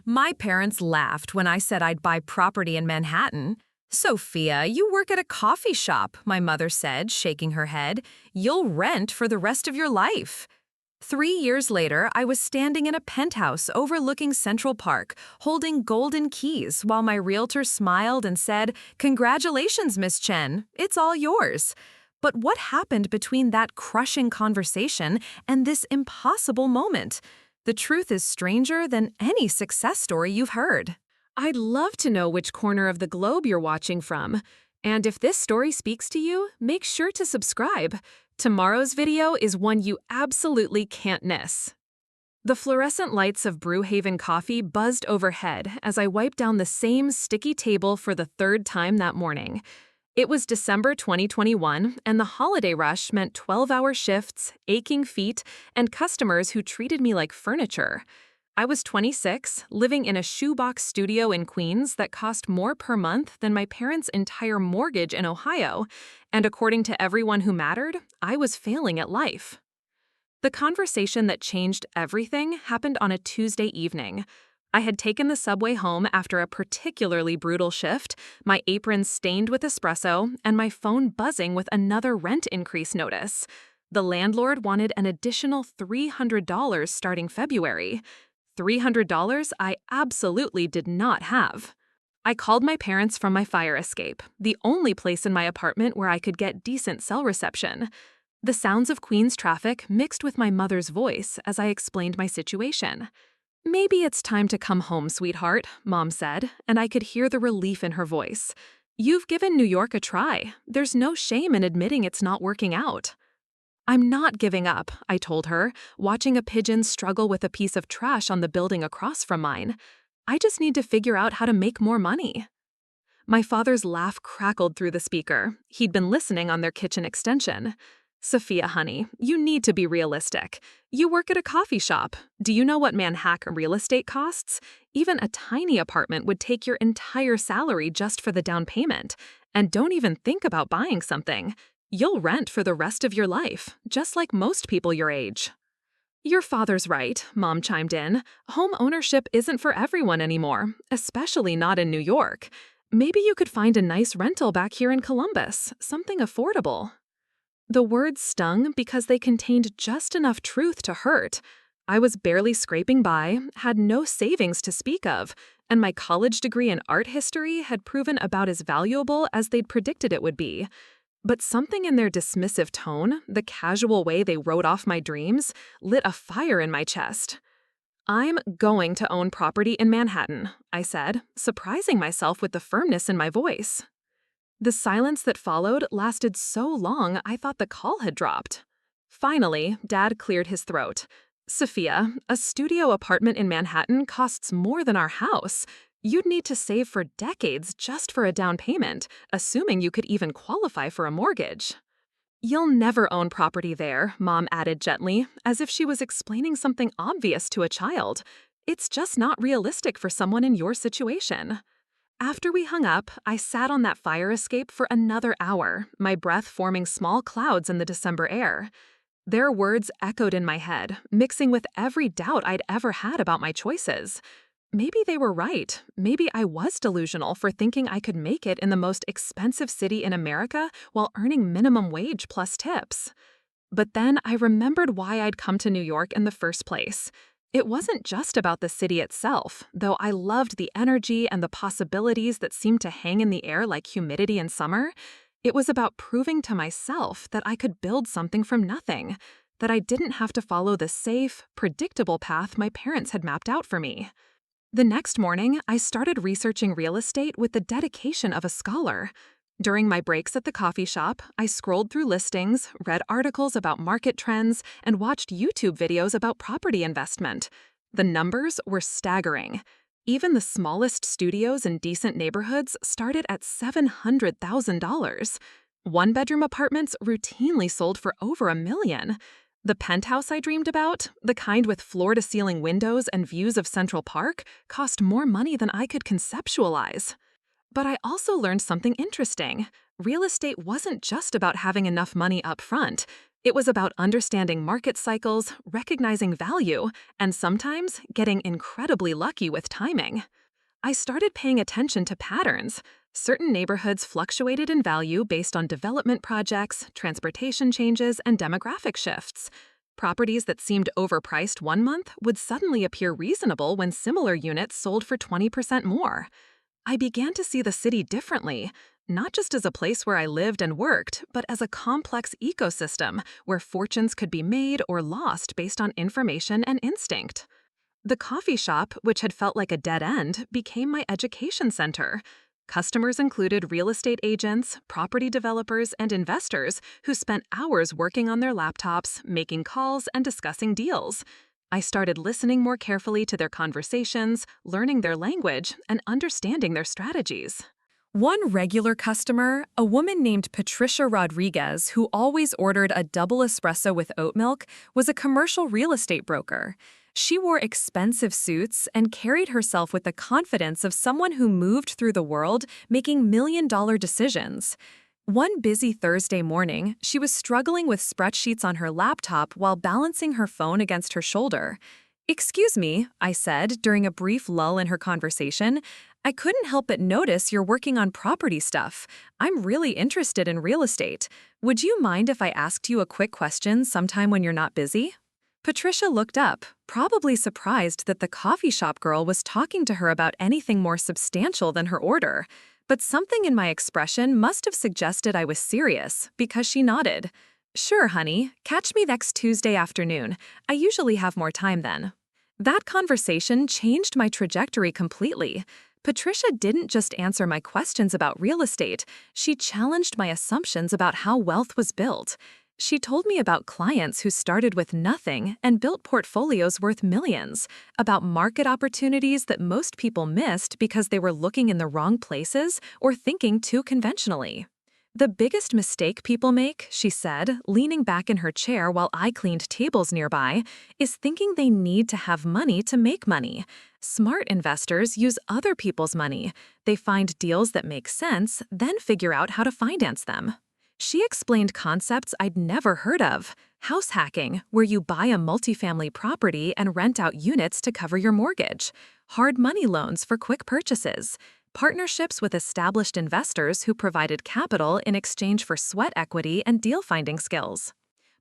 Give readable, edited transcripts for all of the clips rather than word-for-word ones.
My parents laughed when I said I'd buy property in Manhattan. Sophia, you work at a coffee shop, my mother said, shaking her head. You'll rent for the rest of your life. 3 years later, I was standing in a penthouse overlooking Central Park, holding golden keys while my realtor smiled and said, "Congratulations, Miss Chen, it's all yours." But what happened between that crushing conversation and this impossible moment? The truth is stranger than any success story you've heard. I'd love to know which corner of the globe you're watching from. And if this story speaks to you, make sure to subscribe. Tomorrow's video is one you absolutely can't miss. The fluorescent lights of Brewhaven Coffee buzzed overhead as I wiped down the same sticky table for the third time that morning. It was December 2021, and the holiday rush meant 12-hour shifts, aching feet, and customers who treated me like furniture. I was 26, living in a shoebox studio in Queens that cost more per month than my parents' entire mortgage in Ohio, and according to everyone who mattered, I was failing at life. The conversation that changed everything happened on a Tuesday evening. I had taken the subway home after a particularly brutal shift, my apron stained with espresso, and my phone buzzing with another rent increase notice. The landlord wanted an additional $300 starting February. $300 I absolutely did not have. I called my parents from my fire escape, the only place in my apartment where I could get decent cell reception. The sounds of Queens traffic mixed with my mother's voice as I explained my situation. "Maybe it's time to come home, sweetheart," Mom said, and I could hear the relief in her voice. "You've given New York a try. There's no shame in admitting it's not working out." "I'm not giving up," I told her, watching a pigeon struggle with a piece of trash on the building across from mine. "I just need to figure out how to make more money." My father's laugh crackled through the speaker. He'd been listening on their kitchen extension. "Sophia, honey, you need to be realistic. You work at a coffee shop. Do you know what Manhattan real estate costs? Even a tiny apartment would take your entire salary just for the down payment. And don't even think about buying something. You'll rent for the rest of your life, just like most people your age." "Your father's right," Mom chimed in. "Home ownership isn't for everyone anymore, especially not in New York. Maybe you could find a nice rental back here in Columbus, something affordable." The words stung because they contained just enough truth to hurt. I was barely scraping by, had no savings to speak of, and my college degree in art history had proven about as valuable as they'd predicted it would be. But something in their dismissive tone, the casual way they wrote off my dreams, lit a fire in my chest. "I'm going to own property in Manhattan," I said, surprising myself with the firmness in my voice. The silence that followed lasted so long I thought the call had dropped. Finally, Dad cleared his throat. "Sophia, a studio apartment in Manhattan costs more than our house. You'd need to save for decades just for a down payment, assuming you could even qualify for a mortgage." "You'll never own property there," Mom added gently, as if she was explaining something obvious to a child. "It's just not realistic for someone in your situation." After we hung up, I sat on that fire escape for another hour, my breath forming small clouds in the December air. Their words echoed in my head, mixing with every doubt I'd ever had about my choices. Maybe they were right. Maybe I was delusional for thinking I could make it in the most expensive city in America while earning minimum wage plus tips. But then I remembered why I'd come to New York in the first place. It wasn't just about the city itself, though I loved the energy and the possibilities that seemed to hang in the air like humidity in summer. It was about proving to myself that I could build something from nothing, that I didn't have to follow the safe, predictable path my parents had mapped out for me. The next morning, I started researching real estate with the dedication of a scholar. During my breaks at the coffee shop, I scrolled through listings, read articles about market trends, and watched YouTube videos about property investment. The numbers were staggering. Even the smallest studios in decent neighborhoods started at $700,000. One-bedroom apartments routinely sold for over $1 million. The penthouse I dreamed about, the kind with floor-to-ceiling windows and views of Central Park, cost more money than I could conceptualize. But I also learned something interesting. Real estate wasn't just about having enough money up front. It was about understanding market cycles, recognizing value, and sometimes getting incredibly lucky with timing. I started paying attention to patterns. Certain neighborhoods fluctuated in value based on development projects, transportation changes, and demographic shifts. Properties that seemed overpriced one month would suddenly appear reasonable when similar units sold for 20% more. I began to see the city differently, not just as a place where I lived and worked, but as a complex ecosystem where fortunes could be made or lost based on information and instinct. The coffee shop, which had felt like a dead end, became my education center. Customers included real estate agents, property developers, and investors who spent hours working on their laptops, making calls, and discussing deals. I started listening more carefully to their conversations, learning their language, and understanding their strategies. One regular customer, a woman named Patricia Rodriguez, who always ordered a double espresso with oat milk, was a commercial real estate broker. She wore expensive suits and carried herself with the confidence of someone who moved through the world making million-dollar decisions. One busy Thursday morning, she was struggling with spreadsheets on her laptop while balancing her phone against her shoulder. "Excuse me," I said during a brief lull in her conversation. "I couldn't help but notice you're working on property stuff. I'm really interested in real estate. Would you mind if I asked you a quick question sometime when you're not busy?" Patricia looked up, probably surprised that the coffee shop girl was talking to her about anything more substantial than her order. But something in my expression must have suggested I was serious, because she nodded. "Sure, honey. Catch me next Tuesday afternoon. I usually have more time then." That conversation changed my trajectory completely. Patricia didn't just answer my questions about real estate, she challenged my assumptions about how wealth was built. She told me about clients who started with nothing and built portfolios worth millions, about market opportunities that most people missed because they were looking in the wrong places or thinking too conventionally. "The biggest mistake people make," she said, leaning back in her chair while I cleaned tables nearby, "is thinking they need to have money to make money. Smart investors use other people's money. They find deals that make sense, then figure out how to finance them." She explained concepts I'd never heard of. House hacking, where you buy a multifamily property and rent out units to cover your mortgage. Hard money loans for quick purchases. Partnerships with established investors who provided capital in exchange for sweat equity and deal-finding skills.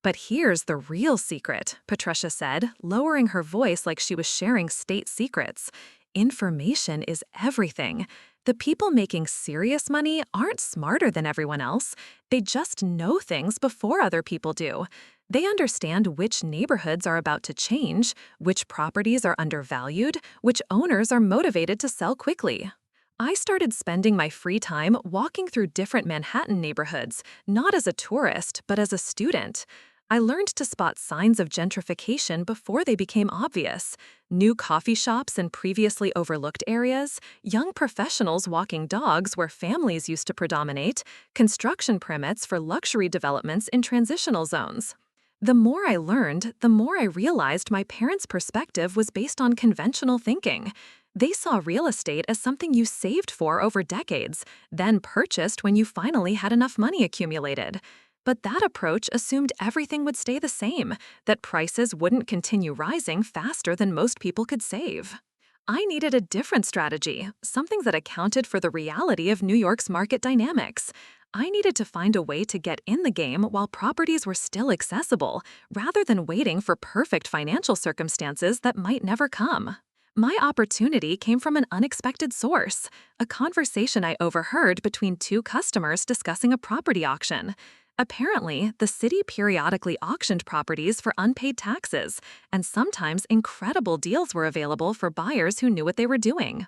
"But here's the real secret," Patricia said, lowering her voice like she was sharing state secrets. "Information is everything. The people making serious money aren't smarter than everyone else. They just know things before other people do. They understand which neighborhoods are about to change, which properties are undervalued, which owners are motivated to sell quickly." I started spending my free time walking through different Manhattan neighborhoods, not as a tourist, but as a student. I learned to spot signs of gentrification before they became obvious. New coffee shops in previously overlooked areas, young professionals walking dogs where families used to predominate, construction permits for luxury developments in transitional zones. The more I learned, the more I realized my parents' perspective was based on conventional thinking. They saw real estate as something you saved for over decades, then purchased when you finally had enough money accumulated. But that approach assumed everything would stay the same, that prices wouldn't continue rising faster than most people could save. I needed a different strategy, something that accounted for the reality of New York's market dynamics. I needed to find a way to get in the game while properties were still accessible, rather than waiting for perfect financial circumstances that might never come. My opportunity came from an unexpected source, a conversation I overheard between two customers discussing a property auction. Apparently, the city periodically auctioned properties for unpaid taxes, and sometimes incredible deals were available for buyers who knew what they were doing.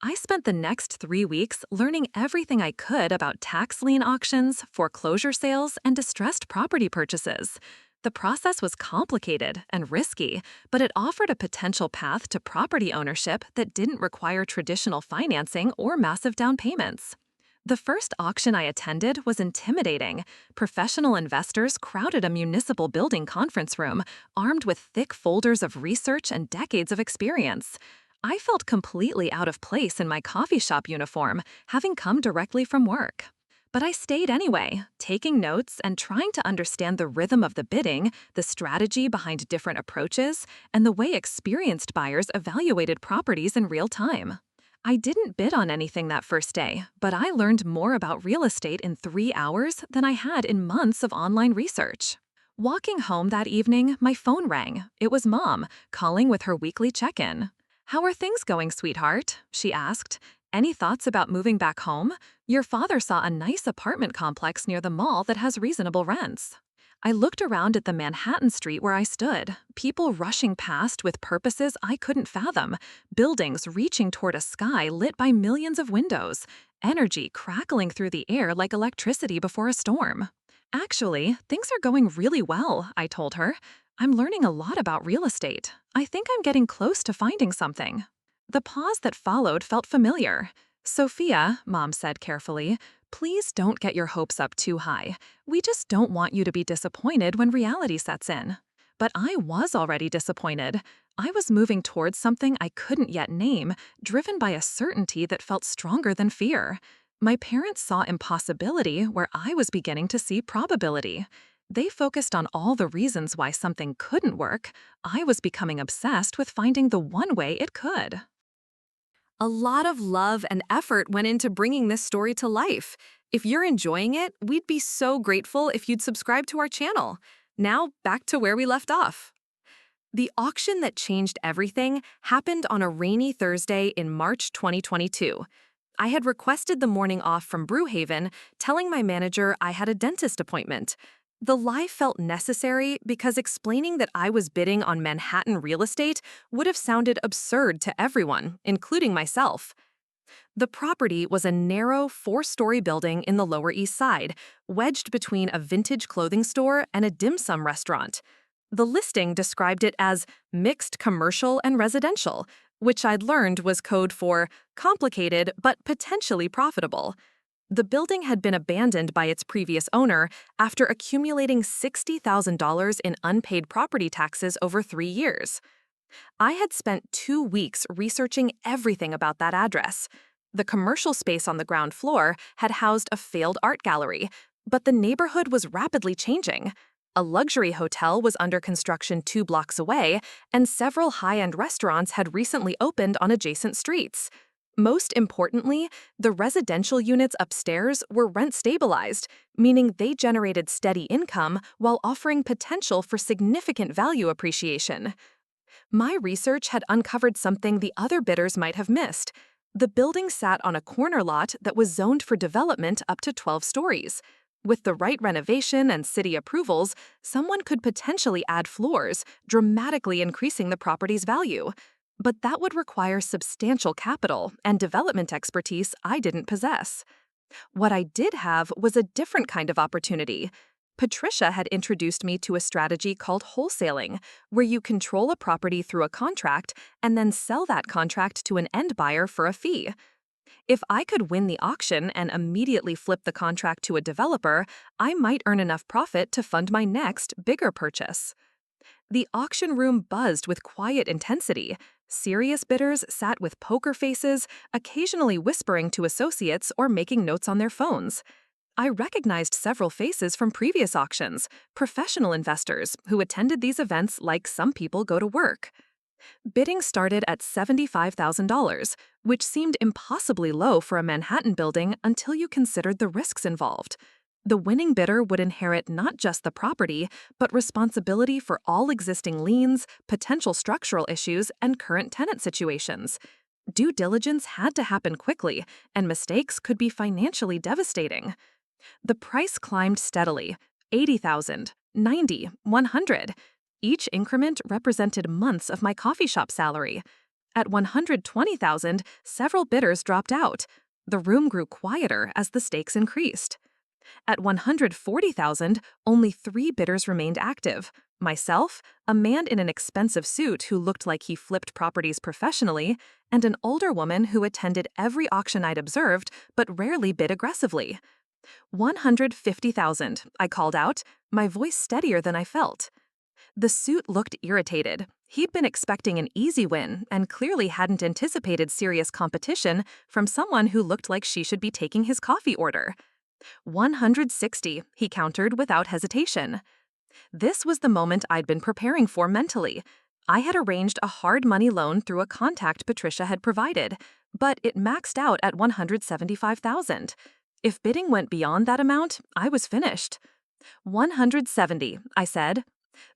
I spent the next 3 weeks learning everything I could about tax lien auctions, foreclosure sales, and distressed property purchases. The process was complicated and risky, but it offered a potential path to property ownership that didn't require traditional financing or massive down payments. The first auction I attended was intimidating. Professional investors crowded a municipal building conference room, armed with thick folders of research and decades of experience. I felt completely out of place in my coffee shop uniform, having come directly from work. But I stayed anyway, taking notes and trying to understand the rhythm of the bidding, the strategy behind different approaches, and the way experienced buyers evaluated properties in real time. I didn't bid on anything that first day, but I learned more about real estate in 3 hours than I had in months of online research. Walking home that evening, my phone rang. It was Mom, calling with her weekly check-in. "How are things going, sweetheart?" she asked. "Any thoughts about moving back home? Your father saw a nice apartment complex near the mall that has reasonable rents." I looked around at the Manhattan street where I stood, people rushing past with purposes I couldn't fathom, buildings reaching toward a sky lit by millions of windows, energy crackling through the air like electricity before a storm. "Actually, things are going really well," I told her. "I'm learning a lot about real estate. I think I'm getting close to finding something." The pause that followed felt familiar. "Sophia," Mom said carefully, "please don't get your hopes up too high. We just don't want you to be disappointed when reality sets in." But I was already disappointed. I was moving towards something I couldn't yet name, driven by a certainty that felt stronger than fear. My parents saw impossibility where I was beginning to see probability. They focused on all the reasons why something couldn't work. I was becoming obsessed with finding the one way it could. A lot of love and effort went into bringing this story to life. If you're enjoying it, we'd be so grateful if you'd subscribe to our channel. Now, back to where we left off. The auction that changed everything happened on a rainy Thursday in March 2022. I had requested the morning off from Brewhaven, telling my manager I had a dentist appointment. The lie felt necessary because explaining that I was bidding on Manhattan real estate would have sounded absurd to everyone, including myself. The property was a narrow 4-story building in the Lower East Side, wedged between a vintage clothing store and a dim sum restaurant. The listing described it as mixed commercial and residential, which I'd learned was code for complicated but potentially profitable. The building had been abandoned by its previous owner after accumulating $60,000 in unpaid property taxes over 3 years. I had spent 2 weeks researching everything about that address. The commercial space on the ground floor had housed a failed art gallery, but the neighborhood was rapidly changing. A luxury hotel was under construction 2 blocks away, and several high-end restaurants had recently opened on adjacent streets. Most importantly, the residential units upstairs were rent-stabilized, meaning they generated steady income while offering potential for significant value appreciation. My research had uncovered something the other bidders might have missed. The building sat on a corner lot that was zoned for development up to 12 stories. With the right renovation and city approvals, someone could potentially add floors, dramatically increasing the property's value. But that would require substantial capital and development expertise I didn't possess. What I did have was a different kind of opportunity. Patricia had introduced me to a strategy called wholesaling, where you control a property through a contract and then sell that contract to an end buyer for a fee. If I could win the auction and immediately flip the contract to a developer, I might earn enough profit to fund my next, bigger purchase. The auction room buzzed with quiet intensity. Serious bidders sat with poker faces, occasionally whispering to associates or making notes on their phones. I recognized several faces from previous auctions, professional investors who attended these events like some people go to work. Bidding started at $75,000, which seemed impossibly low for a Manhattan building until you considered the risks involved. The winning bidder would inherit not just the property, but responsibility for all existing liens, potential structural issues, and current tenant situations. Due diligence had to happen quickly, and mistakes could be financially devastating. The price climbed steadily: 80,000, 90, 100. Each increment represented months of my coffee shop salary. At 120,000, several bidders dropped out. The room grew quieter as the stakes increased. At 140,000, only 3 bidders remained active: myself, a man in an expensive suit who looked like he flipped properties professionally, and an older woman who attended every auction I'd observed but rarely bid aggressively. 150,000, I called out, my voice steadier than I felt. The suit looked irritated. He'd been expecting an easy win and clearly hadn't anticipated serious competition from someone who looked like she should be taking his coffee order. 160, he countered without hesitation. This was the moment I'd been preparing for mentally. I had arranged a hard money loan through a contact Patricia had provided, but it maxed out at 175,000. If bidding went beyond that amount, I was finished. 170, I said.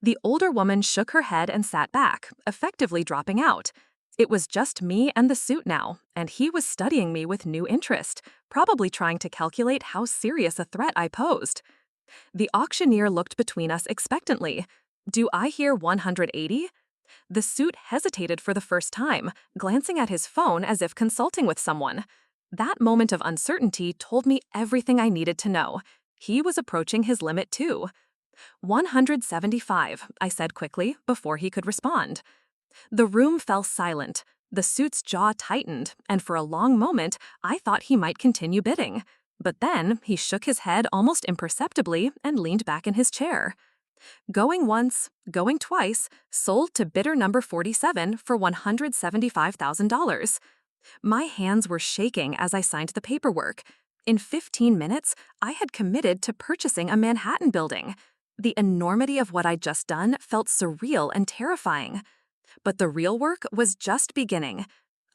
The older woman shook her head and sat back, effectively dropping out. It was just me and the suit now, and he was studying me with new interest, probably trying to calculate how serious a threat I posed. The auctioneer looked between us expectantly. Do I hear 180? The suit hesitated for the first time, glancing at his phone as if consulting with someone. That moment of uncertainty told me everything I needed to know. He was approaching his limit too. 175, I said quickly, before he could respond. The room fell silent. The suit's jaw tightened, and for a long moment, I thought he might continue bidding. But then, he shook his head almost imperceptibly and leaned back in his chair. Going once, going twice, sold to bidder number 47 for $175,000. My hands were shaking as I signed the paperwork. In 15 minutes, I had committed to purchasing a Manhattan building. The enormity of what I'd just done felt surreal and terrifying. But the real work was just beginning.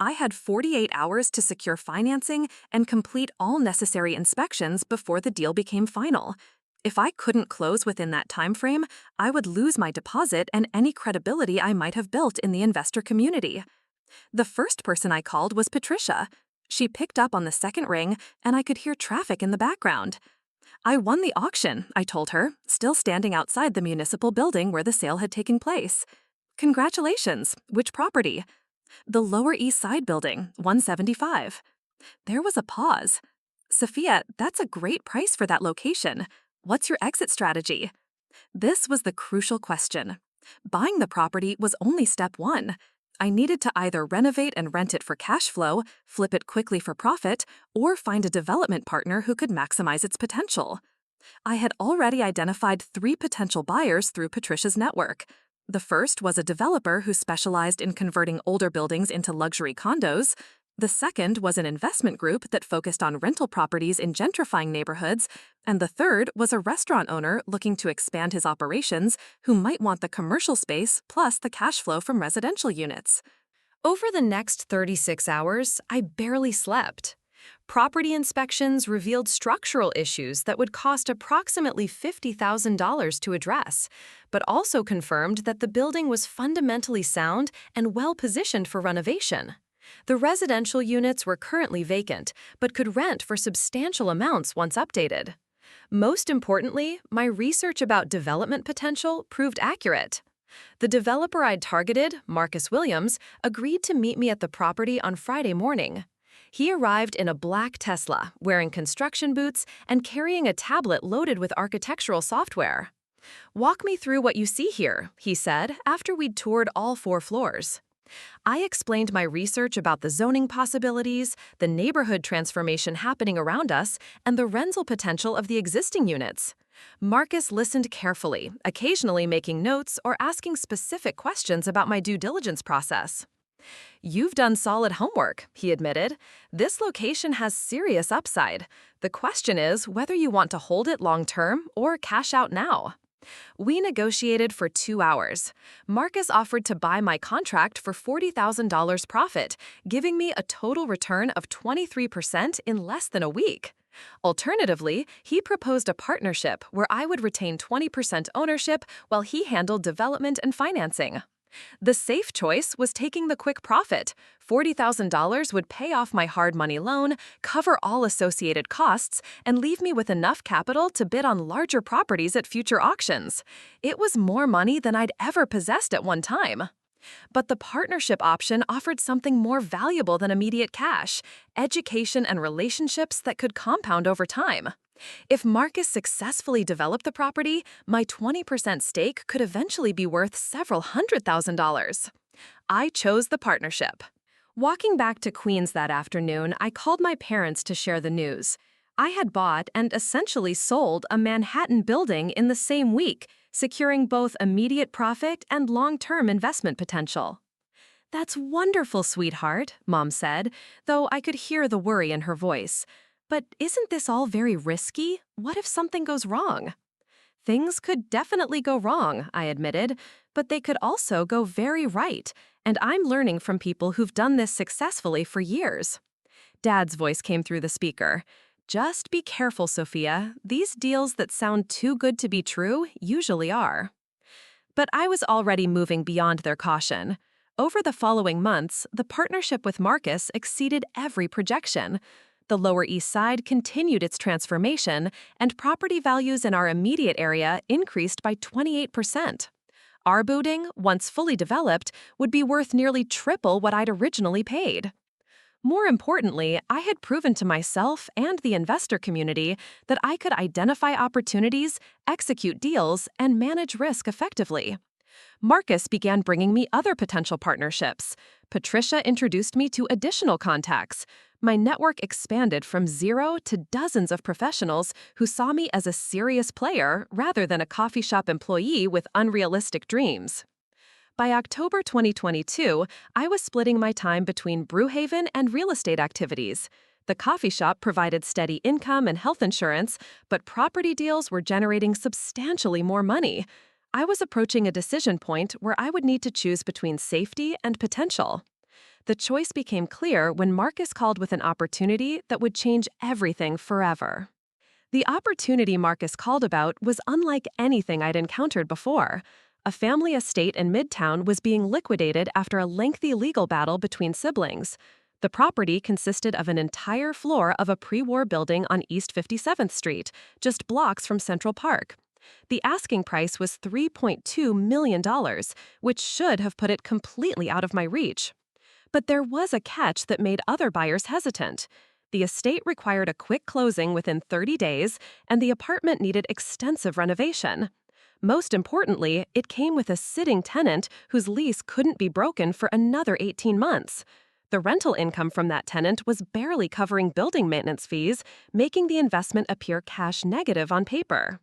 I had 48 hours to secure financing and complete all necessary inspections before the deal became final. If I couldn't close within that time frame, I would lose my deposit and any credibility I might have built in the investor community. The first person I called was Patricia. She picked up on the second ring, and I could hear traffic in the background. I won the auction, I told her, still standing outside the municipal building where the sale had taken place. Congratulations. Which property? The Lower East Side building, 175. There was a pause. Sophia, that's a great price for that location. What's your exit strategy? This was the crucial question. Buying the property was only step one. I needed to either renovate and rent it for cash flow, flip it quickly for profit, or find a development partner who could maximize its potential. I had already identified 3 potential buyers through Patricia's network. The first was a developer who specialized in converting older buildings into luxury condos. The second was an investment group that focused on rental properties in gentrifying neighborhoods. And the third was a restaurant owner looking to expand his operations who might want the commercial space plus the cash flow from residential units. Over the next 36 hours, I barely slept. Property inspections revealed structural issues that would cost approximately $50,000 to address, but also confirmed that the building was fundamentally sound and well-positioned for renovation. The residential units were currently vacant, but could rent for substantial amounts once updated. Most importantly, my research about development potential proved accurate. The developer I'd targeted, Marcus Williams, agreed to meet me at the property on Friday morning. He arrived in a black Tesla, wearing construction boots and carrying a tablet loaded with architectural software. "Walk me through what you see here," he said after we'd toured all 4 floors. I explained my research about the zoning possibilities, the neighborhood transformation happening around us, and the rental potential of the existing units. Marcus listened carefully, occasionally making notes or asking specific questions about my due diligence process. "You've done solid homework," he admitted. "This location has serious upside. The question is whether you want to hold it long-term or cash out now." We negotiated for 2 hours. Marcus offered to buy my contract for $40,000 profit, giving me a total return of 23% in less than a week. Alternatively, he proposed a partnership where I would retain 20% ownership while he handled development and financing. The safe choice was taking the quick profit. $40,000 would pay off my hard money loan, cover all associated costs, and leave me with enough capital to bid on larger properties at future auctions. It was more money than I'd ever possessed at one time. But the partnership option offered something more valuable than immediate cash: education and relationships that could compound over time. If Marcus successfully developed the property, my 20% stake could eventually be worth several $100,000. I chose the partnership. Walking back to Queens that afternoon, I called my parents to share the news. I had bought and essentially sold a Manhattan building in the same week, securing both immediate profit and long-term investment potential. "That's wonderful, sweetheart," Mom said, though I could hear the worry in her voice. But isn't this all very risky? What if something goes wrong? Things could definitely go wrong, I admitted, but they could also go very right, and I'm learning from people who've done this successfully for years. Dad's voice came through the speaker. Just be careful, Sophia. These deals that sound too good to be true usually are. But I was already moving beyond their caution. Over the following months, the partnership with Marcus exceeded every projection. The Lower East Side continued its transformation, and property values in our immediate area increased by 28%. Our building, once fully developed, would be worth nearly triple what I'd originally paid. More importantly, I had proven to myself and the investor community that I could identify opportunities, execute deals, and manage risk effectively. Marcus began bringing me other potential partnerships. Patricia introduced me to additional contacts. My network expanded from zero to dozens of professionals who saw me as a serious player rather than a coffee shop employee with unrealistic dreams. By October 2022, I was splitting my time between Brewhaven and real estate activities. The coffee shop provided steady income and health insurance, but property deals were generating substantially more money. I was approaching a decision point where I would need to choose between safety and potential. The choice became clear when Marcus called with an opportunity that would change everything forever. The opportunity Marcus called about was unlike anything I'd encountered before. A family estate in Midtown was being liquidated after a lengthy legal battle between siblings. The property consisted of an entire floor of a pre-war building on East 57th Street, just blocks from Central Park. The asking price was $3.2 million, which should have put it completely out of my reach. But there was a catch that made other buyers hesitant. The estate required a quick closing within 30 days, and the apartment needed extensive renovation. Most importantly, it came with a sitting tenant whose lease couldn't be broken for another 18 months. The rental income from that tenant was barely covering building maintenance fees, making the investment appear cash negative on paper.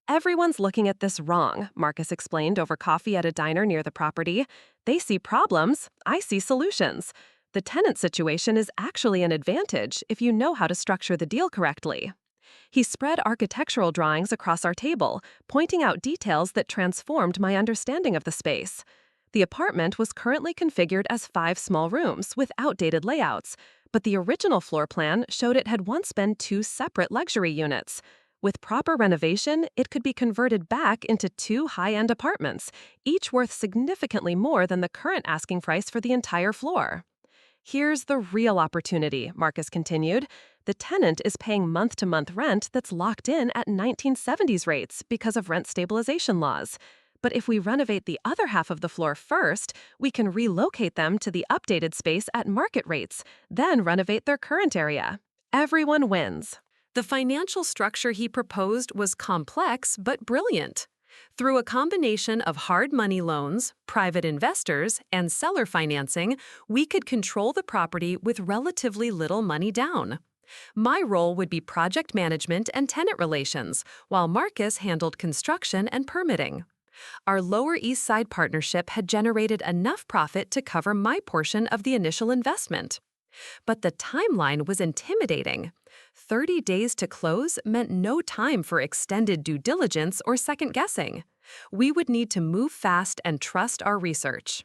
Everyone's looking at this wrong, Marcus explained over coffee at a diner near the property. They see problems, I see solutions. The tenant situation is actually an advantage if you know how to structure the deal correctly. He spread architectural drawings across our table, pointing out details that transformed my understanding of the space. The apartment was currently configured as 5 small rooms with outdated layouts, but the original floor plan showed it had once been 2 separate luxury units. With proper renovation, it could be converted back into 2 high-end apartments, each worth significantly more than the current asking price for the entire floor. Here's the real opportunity, Marcus continued. The tenant is paying month-to-month rent that's locked in at 1970s rates because of rent stabilization laws. But if we renovate the other half of the floor first, we can relocate them to the updated space at market rates, then renovate their current area. Everyone wins. The financial structure he proposed was complex but brilliant. Through a combination of hard money loans, private investors, and seller financing, we could control the property with relatively little money down. My role would be project management and tenant relations, while Marcus handled construction and permitting. Our Lower East Side partnership had generated enough profit to cover my portion of the initial investment. But the timeline was intimidating. 30 days to close meant no time for extended due diligence or second guessing. We would need to move fast and trust our research.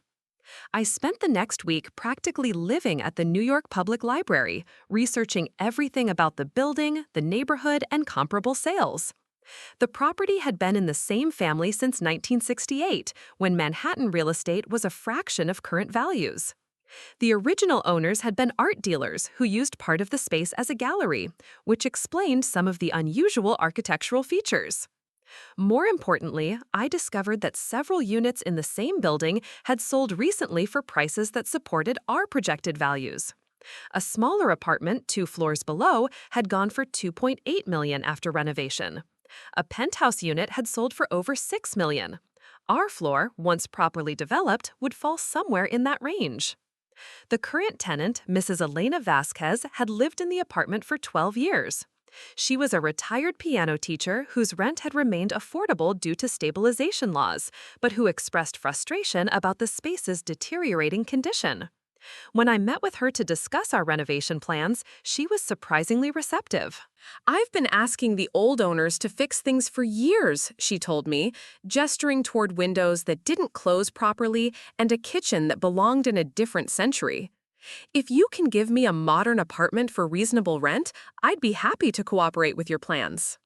I spent the next week practically living at the New York Public Library, researching everything about the building, the neighborhood, and comparable sales. The property had been in the same family since 1968, when Manhattan real estate was a fraction of current values. The original owners had been art dealers who used part of the space as a gallery, which explained some of the unusual architectural features. More importantly, I discovered that several units in the same building had sold recently for prices that supported our projected values. A smaller apartment 2 floors below had gone for $2.8 million after renovation. A penthouse unit had sold for over $6 million. Our floor, once properly developed, would fall somewhere in that range. The current tenant, Mrs. Elena Vasquez, had lived in the apartment for 12 years. She was a retired piano teacher whose rent had remained affordable due to stabilization laws, but who expressed frustration about the space's deteriorating condition. When I met with her to discuss our renovation plans, she was surprisingly receptive. "I've been asking the old owners to fix things for years," she told me, gesturing toward windows that didn't close properly and a kitchen that belonged in a different century. "If you can give me a modern apartment for reasonable rent, I'd be happy to cooperate with your plans."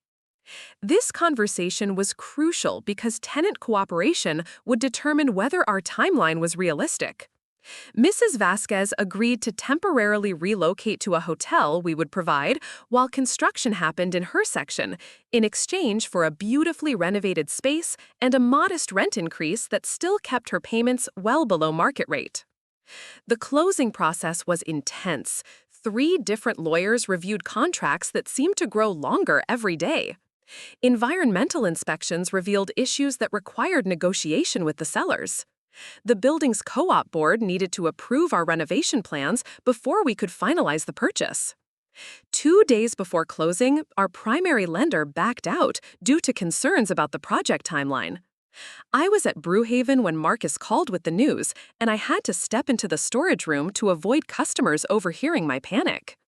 This conversation was crucial because tenant cooperation would determine whether our timeline was realistic. Mrs. Vasquez agreed to temporarily relocate to a hotel we would provide while construction happened in her section, in exchange for a beautifully renovated space and a modest rent increase that still kept her payments well below market rate. The closing process was intense. 3 different lawyers reviewed contracts that seemed to grow longer every day. Environmental inspections revealed issues that required negotiation with the sellers. The building's co-op board needed to approve our renovation plans before we could finalize the purchase. 2 days before closing, our primary lender backed out due to concerns about the project timeline. I was at Brewhaven when Marcus called with the news, and I had to step into the storage room to avoid customers overhearing my panic.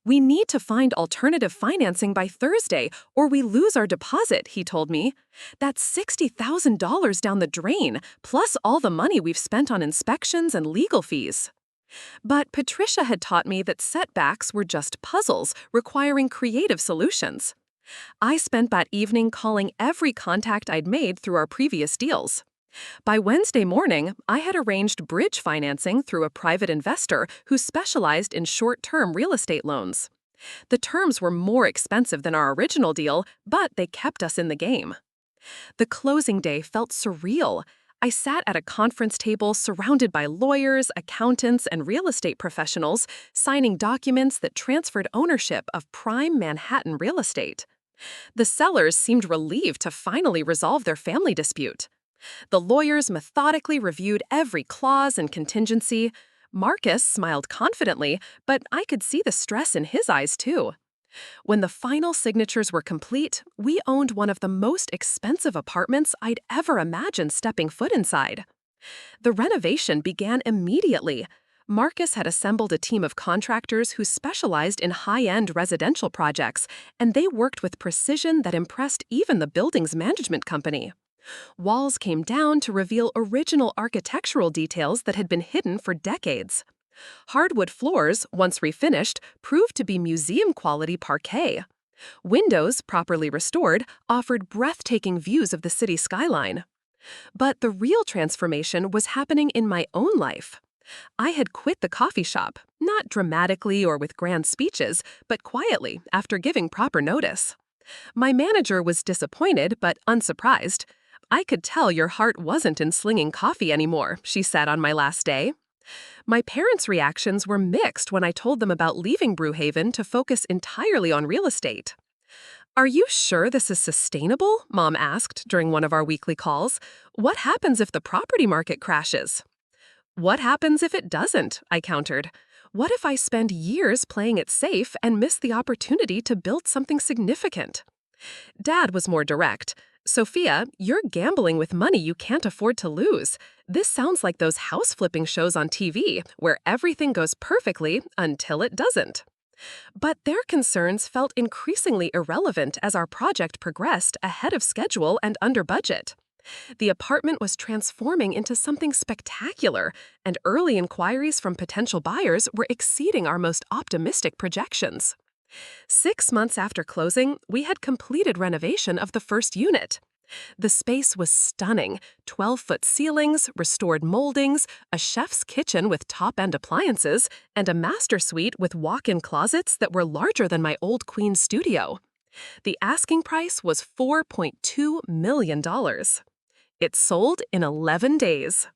"We need to find alternative financing by Thursday, or we lose our deposit," he told me. "That's $60,000 down the drain, plus all the money we've spent on inspections and legal fees." But Patricia had taught me that setbacks were just puzzles requiring creative solutions. I spent that evening calling every contact I'd made through our previous deals. By Wednesday morning, I had arranged bridge financing through a private investor who specialized in short-term real estate loans. The terms were more expensive than our original deal, but they kept us in the game. The closing day felt surreal. I sat at a conference table surrounded by lawyers, accountants, and real estate professionals, signing documents that transferred ownership of prime Manhattan real estate. The sellers seemed relieved to finally resolve their family dispute. The lawyers methodically reviewed every clause and contingency. Marcus smiled confidently, but I could see the stress in his eyes too. When the final signatures were complete, we owned one of the most expensive apartments I'd ever imagined stepping foot inside. The renovation began immediately. Marcus had assembled a team of contractors who specialized in high-end residential projects, and they worked with precision that impressed even the building's management company. Walls came down to reveal original architectural details that had been hidden for decades. Hardwood floors, once refinished, proved to be museum-quality parquet. Windows, properly restored, offered breathtaking views of the city skyline. But the real transformation was happening in my own life. I had quit the coffee shop, not dramatically or with grand speeches, but quietly after giving proper notice. My manager was disappointed but unsurprised. "I could tell your heart wasn't in slinging coffee anymore," she said on my last day. My parents' reactions were mixed when I told them about leaving Brewhaven to focus entirely on real estate. "Are you sure this is sustainable?" Mom asked during one of our weekly calls. "What happens if the property market crashes?" "What happens if it doesn't?" I countered. "What if I spend years playing it safe and miss the opportunity to build something significant?" Dad was more direct. "Sophia, you're gambling with money you can't afford to lose. This sounds like those house flipping shows on TV, where everything goes perfectly until it doesn't." But their concerns felt increasingly irrelevant as our project progressed ahead of schedule and under budget. The apartment was transforming into something spectacular, and early inquiries from potential buyers were exceeding our most optimistic projections. 6 months after closing, we had completed renovation of the first unit. The space was stunning: 12-foot ceilings, restored moldings, a chef's kitchen with top-end appliances, and a master suite with walk-in closets that were larger than my old queen studio. The asking price was $4.2 million. It sold in 11 days.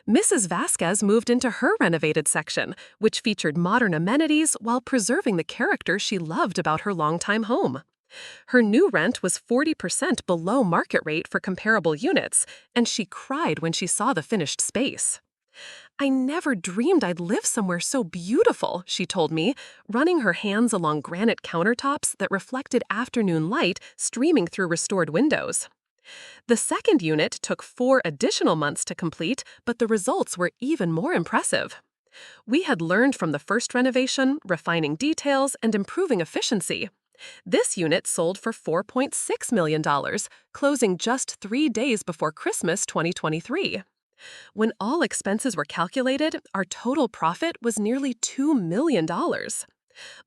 Mrs. Vasquez moved into her renovated section, which featured modern amenities while preserving the character she loved about her longtime home. Her new rent was 40% below market rate for comparable units, and she cried when she saw the finished space. "I never dreamed I'd live somewhere so beautiful," she told me, running her hands along granite countertops that reflected afternoon light streaming through restored windows. The second unit took 4 additional months to complete, but the results were even more impressive. We had learned from the first renovation, refining details, and improving efficiency. This unit sold for $4.6 million, closing just 3 days before Christmas 2023. When all expenses were calculated, our total profit was nearly $2 million.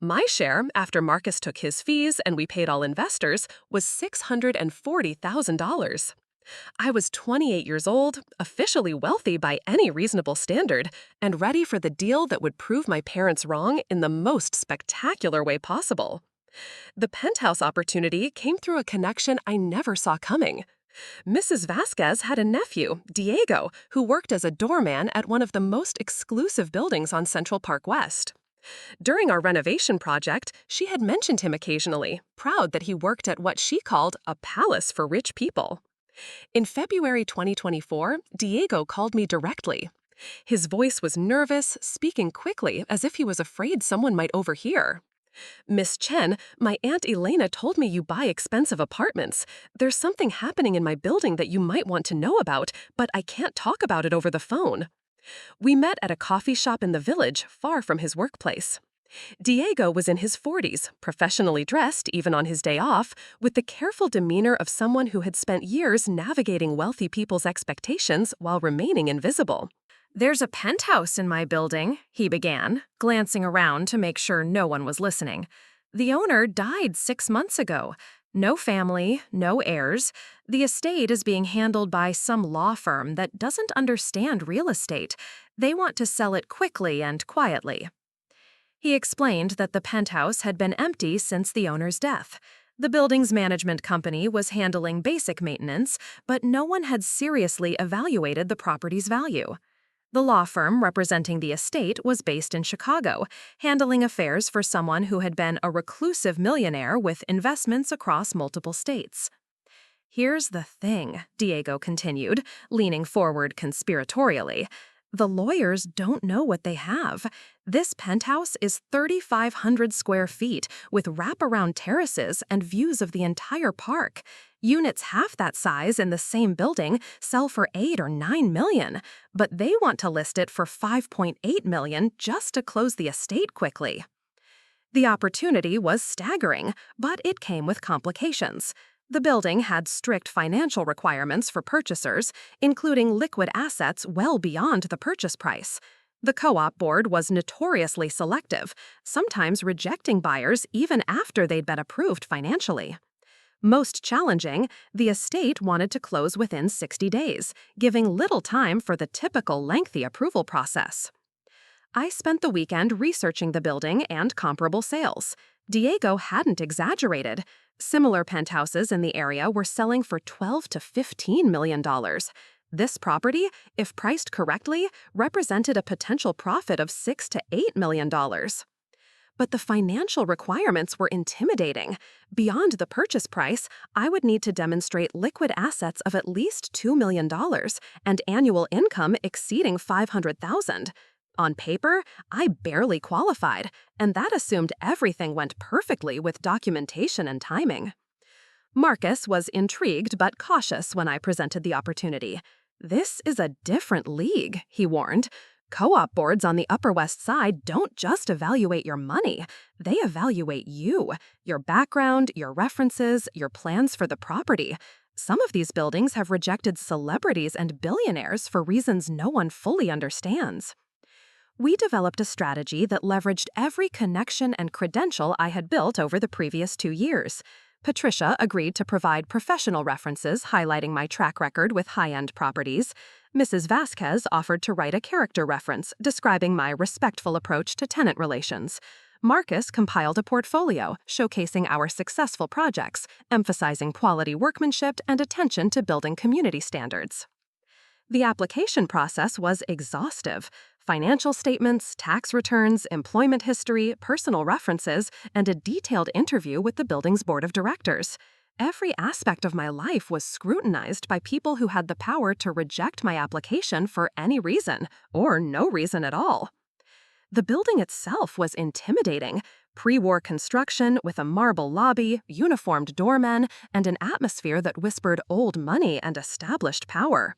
My share, after Marcus took his fees and we paid all investors, was $640,000. I was 28 years old, officially wealthy by any reasonable standard, and ready for the deal that would prove my parents wrong in the most spectacular way possible. The penthouse opportunity came through a connection I never saw coming. Mrs. Vasquez had a nephew, Diego, who worked as a doorman at one of the most exclusive buildings on Central Park West. During our renovation project, she had mentioned him occasionally, proud that he worked at what she called a palace for rich people. In February 2024, Diego called me directly. His voice was nervous, speaking quickly as if he was afraid someone might overhear. "Miss Chen, my Aunt Elena told me you buy expensive apartments. There's something happening in my building that you might want to know about, but I can't talk about it over the phone." We met at a coffee shop in the village, far from his workplace. Diego was in his 40s, professionally dressed even on his day off, with the careful demeanor of someone who had spent years navigating wealthy people's expectations while remaining invisible. "There's a penthouse in my building," he began, glancing around to make sure no one was listening. "The owner died 6 months ago. No family, no heirs. The estate is being handled by some law firm that doesn't understand real estate. They want to sell it quickly and quietly." He explained that the penthouse had been empty since the owner's death. The building's management company was handling basic maintenance, but no one had seriously evaluated the property's value. The law firm representing the estate was based in Chicago, handling affairs for someone who had been a reclusive millionaire with investments across multiple states. "Here's the thing," Diego continued, leaning forward conspiratorially. "The lawyers don't know what they have. This penthouse is 3,500 square feet with wraparound terraces and views of the entire park. Units half that size in the same building sell for 8 or 9 million, but they want to list it for 5.8 million just to close the estate quickly." The opportunity was staggering, but it came with complications. The building had strict financial requirements for purchasers, including liquid assets well beyond the purchase price. The co-op board was notoriously selective, sometimes rejecting buyers even after they'd been approved financially. Most challenging, the estate wanted to close within 60 days, giving little time for the typical lengthy approval process. I spent the weekend researching the building and comparable sales. Diego hadn't exaggerated. Similar penthouses in the area were selling for $12 to $15 million. This property, if priced correctly, represented a potential profit of $6 to $8 million. But the financial requirements were intimidating. Beyond the purchase price, I would need to demonstrate liquid assets of at least $2 million and annual income exceeding $500,000. On paper, I barely qualified, and that assumed everything went perfectly with documentation and timing. Marcus was intrigued but cautious when I presented the opportunity. "This is a different league," he warned. "Co-op boards on the Upper West Side don't just evaluate your money. They evaluate you, your background, your references, your plans for the property. Some of these buildings have rejected celebrities and billionaires for reasons no one fully understands." We developed a strategy that leveraged every connection and credential I had built over the previous 2 years. Patricia agreed to provide professional references highlighting my track record with high-end properties. Mrs. Vasquez offered to write a character reference describing my respectful approach to tenant relations. Marcus compiled a portfolio showcasing our successful projects, emphasizing quality workmanship and attention to building community standards. The application process was exhaustive. Financial statements, tax returns, employment history, personal references, and a detailed interview with the building's board of directors. Every aspect of my life was scrutinized by people who had the power to reject my application for any reason, or no reason at all. The building itself was intimidating. Pre-war construction with a marble lobby, uniformed doormen, and an atmosphere that whispered old money and established power.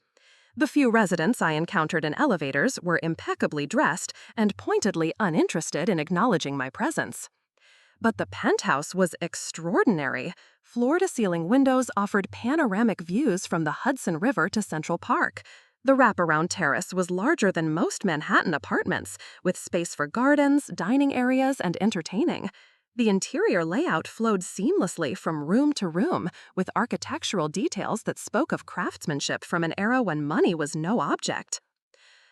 The few residents I encountered in elevators were impeccably dressed and pointedly uninterested in acknowledging my presence. But the penthouse was extraordinary. Floor-to-ceiling windows offered panoramic views from the Hudson River to Central Park. The wraparound terrace was larger than most Manhattan apartments, with space for gardens, dining areas, and entertaining. The interior layout flowed seamlessly from room to room, with architectural details that spoke of craftsmanship from an era when money was no object.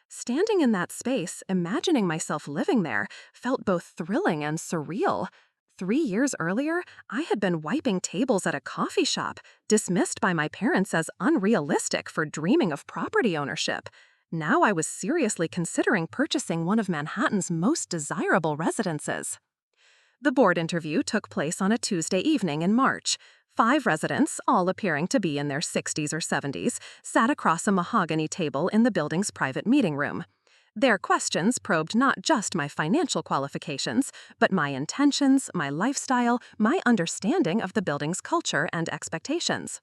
Standing in that space, imagining myself living there, felt both thrilling and surreal. 3 years earlier, I had been wiping tables at a coffee shop, dismissed by my parents as unrealistic for dreaming of property ownership. Now I was seriously considering purchasing one of Manhattan's most desirable residences. The board interview took place on a Tuesday evening in March. 5 residents, all appearing to be in their 60s or 70s, sat across a mahogany table in the building's private meeting room. Their questions probed not just my financial qualifications, but my intentions, my lifestyle, my understanding of the building's culture and expectations.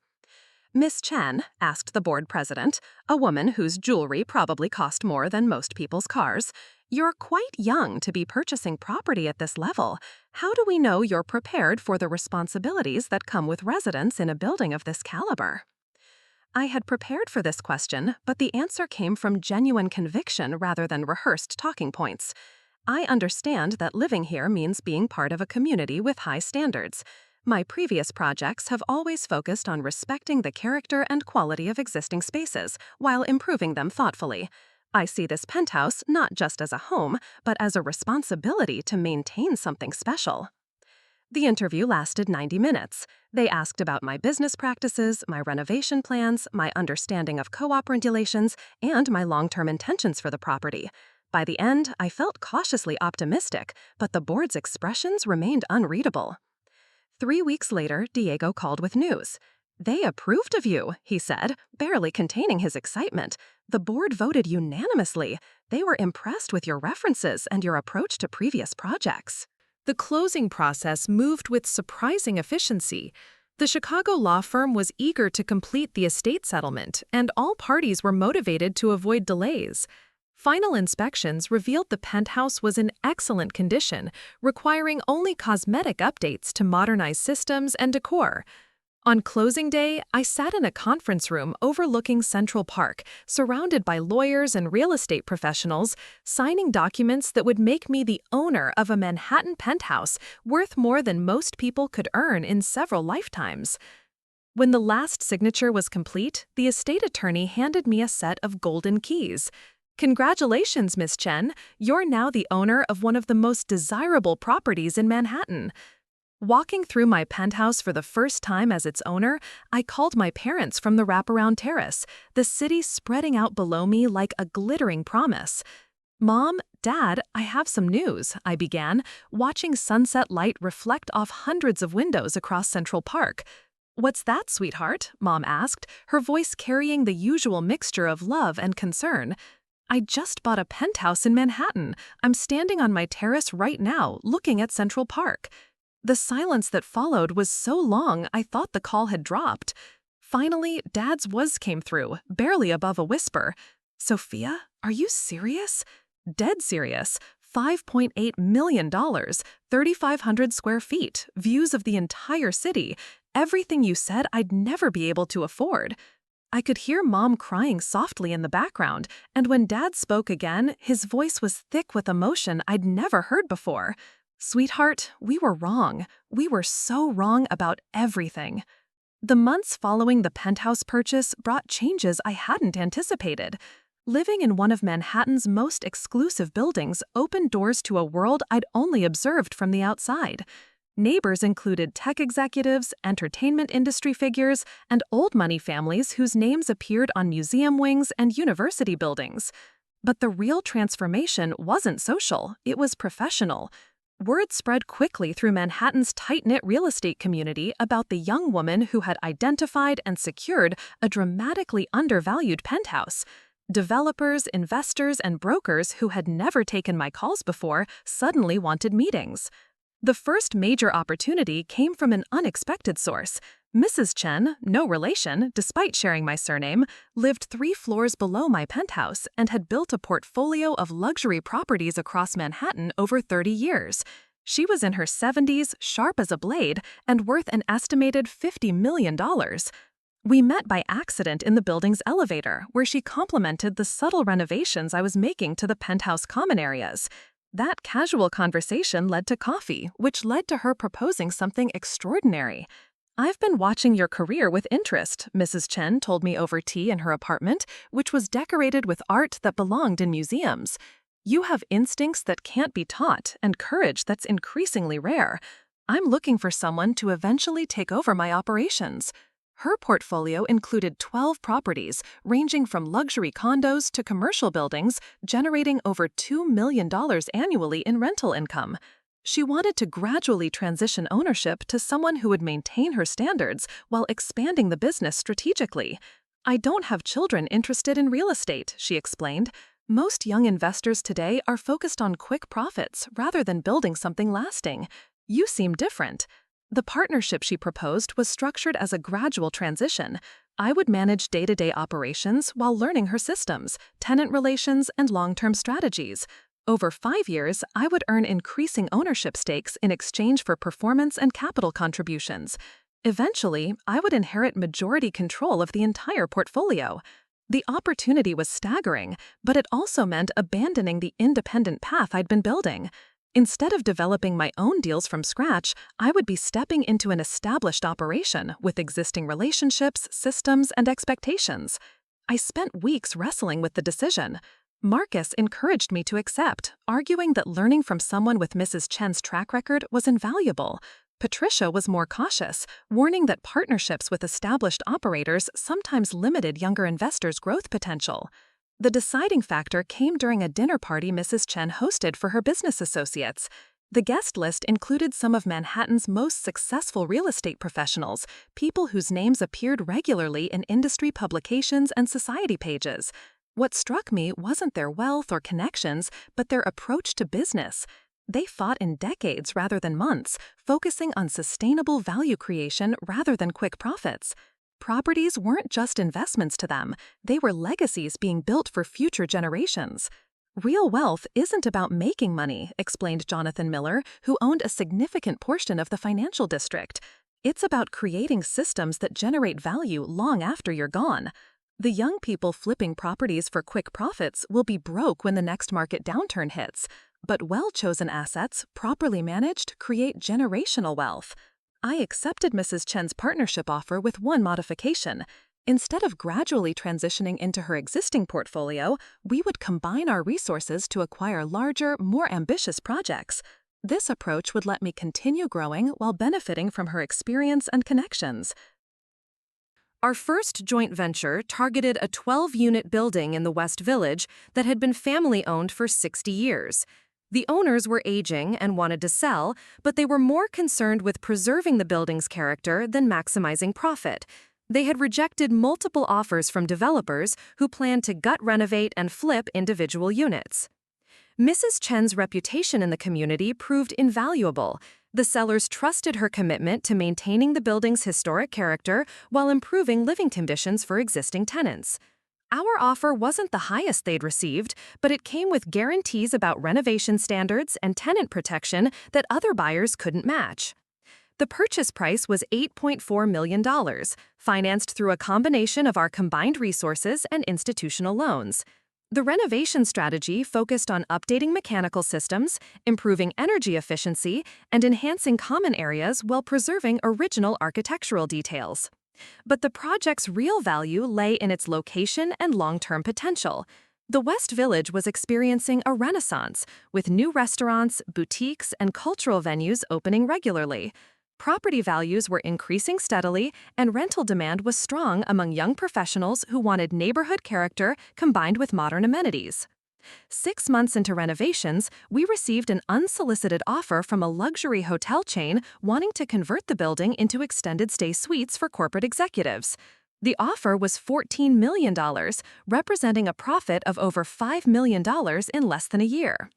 Miss Chen asked the board president, a woman whose jewelry probably cost more than most people's cars, "You're quite young to be purchasing property at this level. How do we know you're prepared for the responsibilities that come with residence in a building of this caliber?" I had prepared for this question, but the answer came from genuine conviction rather than rehearsed talking points. I understand that living here means being part of a community with high standards. My previous projects have always focused on respecting the character and quality of existing spaces while improving them thoughtfully. I see this penthouse not just as a home, but as a responsibility to maintain something special. The interview lasted 90 minutes. They asked about my business practices, my renovation plans, my understanding of co-op regulations, and my long-term intentions for the property. By the end, I felt cautiously optimistic, but the board's expressions remained unreadable. 3 weeks later, Diego called with news. "They approved of you," he said, barely containing his excitement. "The board voted unanimously. They were impressed with your references and your approach to previous projects." The closing process moved with surprising efficiency. The Chicago law firm was eager to complete the estate settlement, and all parties were motivated to avoid delays. Final inspections revealed the penthouse was in excellent condition, requiring only cosmetic updates to modernize systems and decor. On closing day, I sat in a conference room overlooking Central Park, surrounded by lawyers and real estate professionals, signing documents that would make me the owner of a Manhattan penthouse worth more than most people could earn in several lifetimes. When the last signature was complete, the estate attorney handed me a set of golden keys. "Congratulations, Miss Chen. You're now the owner of one of the most desirable properties in Manhattan." Walking through my penthouse for the first time as its owner, I called my parents from the wraparound terrace, the city spreading out below me like a glittering promise. "Mom, Dad, I have some news," I began, watching sunset light reflect off hundreds of windows across Central Park. "What's that, sweetheart?" Mom asked, her voice carrying the usual mixture of love and concern. "I just bought a penthouse in Manhattan. I'm standing on my terrace right now, looking at Central Park." The silence that followed was so long I thought the call had dropped. Finally, Dad's voice came through, barely above a whisper. "Sophia, are you serious?" "Dead serious. $5.8 million, 3,500 square feet, views of the entire city, everything you said I'd never be able to afford." I could hear Mom crying softly in the background, and when Dad spoke again, his voice was thick with emotion I'd never heard before. "Sweetheart, we were wrong. We were so wrong about everything." The months following the penthouse purchase brought changes I hadn't anticipated. Living in one of Manhattan's most exclusive buildings opened doors to a world I'd only observed from the outside. Neighbors included tech executives, entertainment industry figures, and old money families whose names appeared on museum wings and university buildings. But the real transformation wasn't social, it was professional. Word spread quickly through Manhattan's tight-knit real estate community about the young woman who had identified and secured a dramatically undervalued penthouse. Developers, investors, and brokers who had never taken my calls before suddenly wanted meetings. The first major opportunity came from an unexpected source. Mrs. Chen, no relation, despite sharing my surname, lived 3 floors below my penthouse and had built a portfolio of luxury properties across Manhattan over 30 years. She was in her 70s, sharp as a blade, and worth an estimated $50 million. We met by accident in the building's elevator, where she complimented the subtle renovations I was making to the penthouse common areas. That casual conversation led to coffee, which led to her proposing something extraordinary. "I've been watching your career with interest," Mrs. Chen told me over tea in her apartment, which was decorated with art that belonged in museums. "You have instincts that can't be taught and courage that's increasingly rare. I'm looking for someone to eventually take over my operations." Her portfolio included 12 properties, ranging from luxury condos to commercial buildings, generating over $2 million annually in rental income. She wanted to gradually transition ownership to someone who would maintain her standards while expanding the business strategically. "I don't have children interested in real estate," she explained. "Most young investors today are focused on quick profits rather than building something lasting. You seem different." The partnership she proposed was structured as a gradual transition. I would manage day-to-day operations while learning her systems, tenant relations, and long-term strategies. Over 5 years, I would earn increasing ownership stakes in exchange for performance and capital contributions. Eventually, I would inherit majority control of the entire portfolio. The opportunity was staggering, but it also meant abandoning the independent path I'd been building. Instead of developing my own deals from scratch, I would be stepping into an established operation with existing relationships, systems, and expectations. I spent weeks wrestling with the decision. Marcus encouraged me to accept, arguing that learning from someone with Mrs. Chen's track record was invaluable. Patricia was more cautious, warning that partnerships with established operators sometimes limited younger investors' growth potential. The deciding factor came during a dinner party Mrs. Chen hosted for her business associates. The guest list included some of Manhattan's most successful real estate professionals, people whose names appeared regularly in industry publications and society pages. What struck me wasn't their wealth or connections, but their approach to business. They fought in decades rather than months, focusing on sustainable value creation rather than quick profits. Properties weren't just investments to them, they were legacies being built for future generations. "Real wealth isn't about making money," explained Jonathan Miller, who owned a significant portion of the financial district. "It's about creating systems that generate value long after you're gone." The young people flipping properties for quick profits will be broke when the next market downturn hits. But well-chosen assets, properly managed, create generational wealth. I accepted Mrs. Chen's partnership offer with one modification. Instead of gradually transitioning into her existing portfolio, we would combine our resources to acquire larger, more ambitious projects. This approach would let me continue growing while benefiting from her experience and connections. Our first joint venture targeted a 12-unit building in the West Village that had been family-owned for 60 years. The owners were aging and wanted to sell, but they were more concerned with preserving the building's character than maximizing profit. They had rejected multiple offers from developers who planned to gut renovate and flip individual units. Mrs. Chen's reputation in the community proved invaluable. The sellers trusted her commitment to maintaining the building's historic character while improving living conditions for existing tenants. Our offer wasn't the highest they'd received, but it came with guarantees about renovation standards and tenant protection that other buyers couldn't match. The purchase price was $8.4 million, financed through a combination of our combined resources and institutional loans. The renovation strategy focused on updating mechanical systems, improving energy efficiency, and enhancing common areas while preserving original architectural details. But the project's real value lay in its location and long-term potential. The West Village was experiencing a renaissance, with new restaurants, boutiques, and cultural venues opening regularly. Property values were increasing steadily, and rental demand was strong among young professionals who wanted neighborhood character combined with modern amenities. 6 months into renovations, we received an unsolicited offer from a luxury hotel chain wanting to convert the building into extended stay suites for corporate executives. The offer was $14 million, representing a profit of over $5 million in less than a year.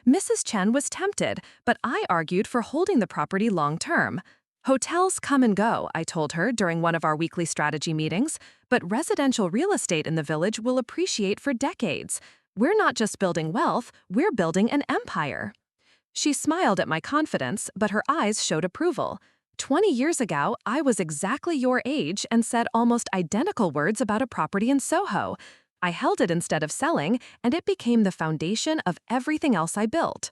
Mrs. Chen was tempted, but I argued for holding the property long term. Hotels come and go, I told her during one of our weekly strategy meetings, but residential real estate in the village will appreciate for decades. We're not just building wealth, we're building an empire. She smiled at my confidence, but her eyes showed approval. 20 years ago, I was exactly your age and said almost identical words about a property in Soho. I held it instead of selling, and it became the foundation of everything else I built.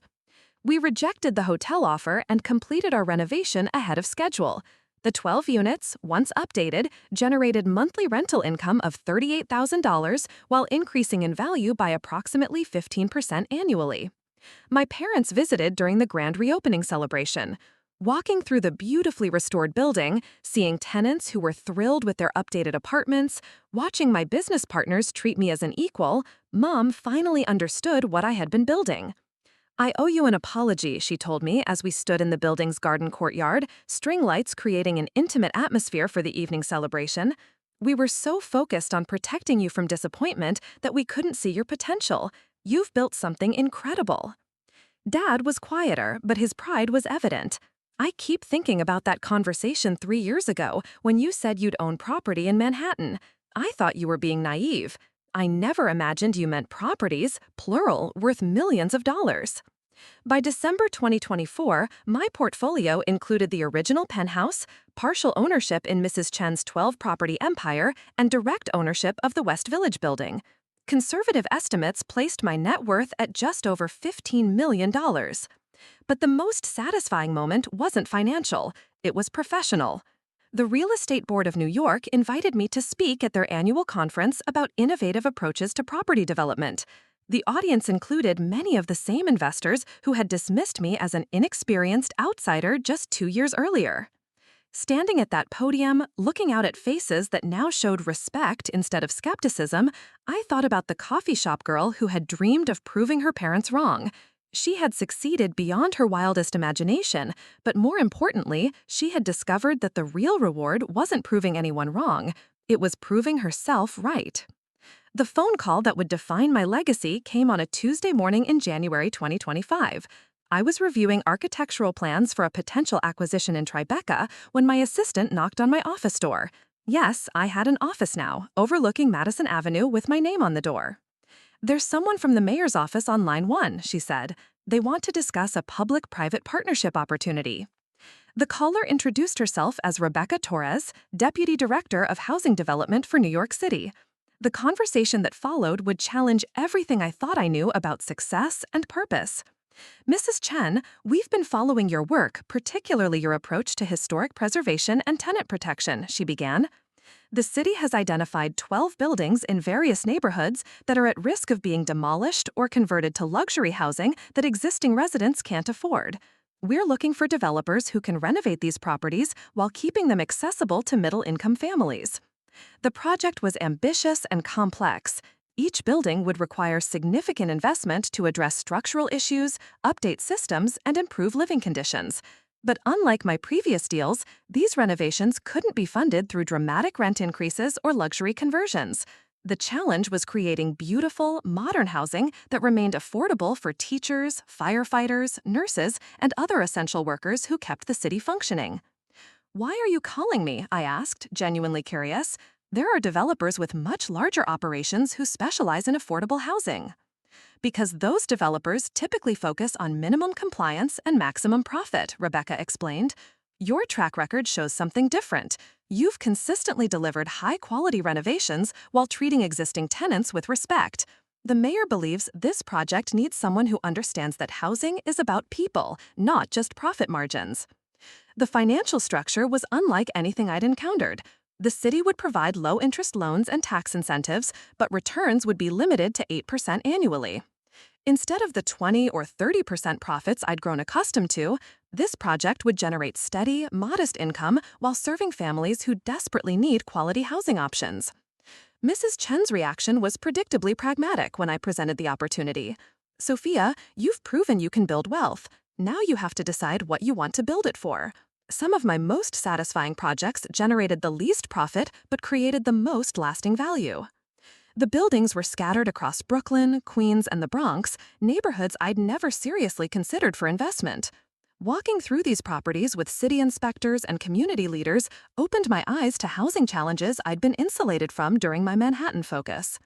We rejected the hotel offer and completed our renovation ahead of schedule. The 12 units, once updated, generated monthly rental income of $38,000 while increasing in value by approximately 15% annually. My parents visited during the grand reopening celebration. Walking through the beautifully restored building, seeing tenants who were thrilled with their updated apartments, watching my business partners treat me as an equal, Mom finally understood what I had been building. "I owe you an apology," she told me as we stood in the building's garden courtyard, string lights creating an intimate atmosphere for the evening celebration. "We were so focused on protecting you from disappointment that we couldn't see your potential. You've built something incredible." Dad was quieter, but his pride was evident. "I keep thinking about that conversation 3 years ago when you said you'd own property in Manhattan. I thought you were being naive. I never imagined you meant properties, plural, worth millions of dollars." By December 2024, my portfolio included the original penthouse, partial ownership in Mrs. Chen's 12-property empire, and direct ownership of the West Village building. Conservative estimates placed my net worth at just over $15 million. But the most satisfying moment wasn't financial, it was professional. The Real Estate Board of New York invited me to speak at their annual conference about innovative approaches to property development. The audience included many of the same investors who had dismissed me as an inexperienced outsider just 2 years earlier. Standing at that podium, looking out at faces that now showed respect instead of skepticism, I thought about the coffee shop girl who had dreamed of proving her parents wrong. She had succeeded beyond her wildest imagination, but more importantly, she had discovered that the real reward wasn't proving anyone wrong, it was proving herself right. The phone call that would define my legacy came on a Tuesday morning in January 2025. I was reviewing architectural plans for a potential acquisition in Tribeca when my assistant knocked on my office door. Yes, I had an office now, overlooking Madison Avenue with my name on the door. "There's someone from the mayor's office on line 1, she said. "They want to discuss a public-private partnership opportunity." The caller introduced herself as Rebecca Torres, Deputy Director of Housing Development for New York City. The conversation that followed would challenge everything I thought I knew about success and purpose. "Mrs. Chen, we've been following your work, particularly your approach to historic preservation and tenant protection," she began. "The city has identified 12 buildings in various neighborhoods that are at risk of being demolished or converted to luxury housing that existing residents can't afford. We're looking for developers who can renovate these properties while keeping them accessible to middle-income families." The project was ambitious and complex. Each building would require significant investment to address structural issues, update systems, and improve living conditions. But unlike my previous deals, these renovations couldn't be funded through dramatic rent increases or luxury conversions. The challenge was creating beautiful, modern housing that remained affordable for teachers, firefighters, nurses, and other essential workers who kept the city functioning. "Why are you calling me?" I asked, genuinely curious. "There are developers with much larger operations who specialize in affordable housing." "Because those developers typically focus on minimum compliance and maximum profit," Rebecca explained. "Your track record shows something different. You've consistently delivered high-quality renovations while treating existing tenants with respect. The mayor believes this project needs someone who understands that housing is about people, not just profit margins." The financial structure was unlike anything I'd encountered. The city would provide low-interest loans and tax incentives, but returns would be limited to 8% annually. Instead of the 20 or 30% profits I'd grown accustomed to, this project would generate steady, modest income while serving families who desperately need quality housing options. Mrs. Chen's reaction was predictably pragmatic when I presented the opportunity. "Sophia, you've proven you can build wealth. Now you have to decide what you want to build it for." Some of my most satisfying projects generated the least profit but created the most lasting value. The buildings were scattered across Brooklyn, Queens, and the Bronx, neighborhoods I'd never seriously considered for investment. Walking through these properties with city inspectors and community leaders opened my eyes to housing challenges I'd been insulated from during my Manhattan focus.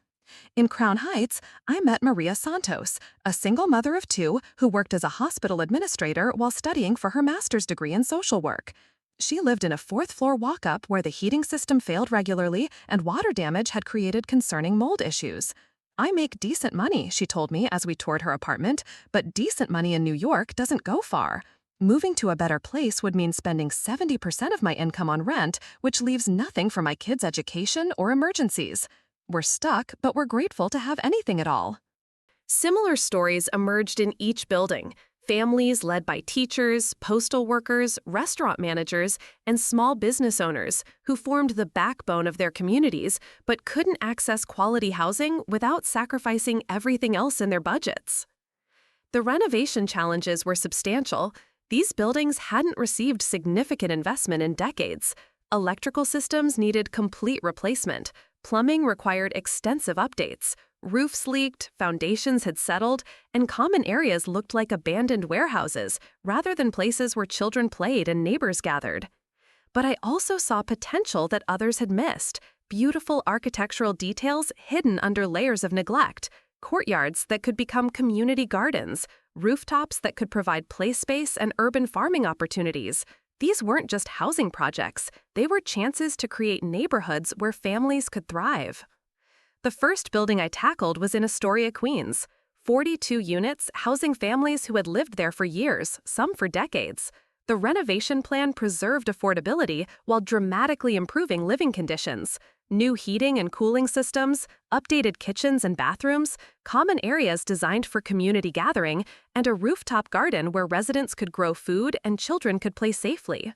In Crown Heights, I met Maria Santos, a single mother of two who worked as a hospital administrator while studying for her master's degree in social work. She lived in a fourth-floor walk-up where the heating system failed regularly and water damage had created concerning mold issues. "I make decent money," she told me as we toured her apartment, "but decent money in New York doesn't go far. Moving to a better place would mean spending 70% of my income on rent, which leaves nothing for my kids' education or emergencies. We're stuck, but we're grateful to have anything at all." Similar stories emerged in each building. Families led by teachers, postal workers, restaurant managers, and small business owners who formed the backbone of their communities but couldn't access quality housing without sacrificing everything else in their budgets. The renovation challenges were substantial. These buildings hadn't received significant investment in decades. Electrical systems needed complete replacement. Plumbing required extensive updates. Roofs leaked, foundations had settled, and common areas looked like abandoned warehouses rather than places where children played and neighbors gathered. But I also saw potential that others had missed, beautiful architectural details hidden under layers of neglect, courtyards that could become community gardens, rooftops that could provide play space and urban farming opportunities. These weren't just housing projects, they were chances to create neighborhoods where families could thrive. The first building I tackled was in Astoria, Queens. 42 units housing families who had lived there for years, some for decades. The renovation plan preserved affordability while dramatically improving living conditions. New heating and cooling systems, updated kitchens and bathrooms, common areas designed for community gathering, and a rooftop garden where residents could grow food and children could play safely.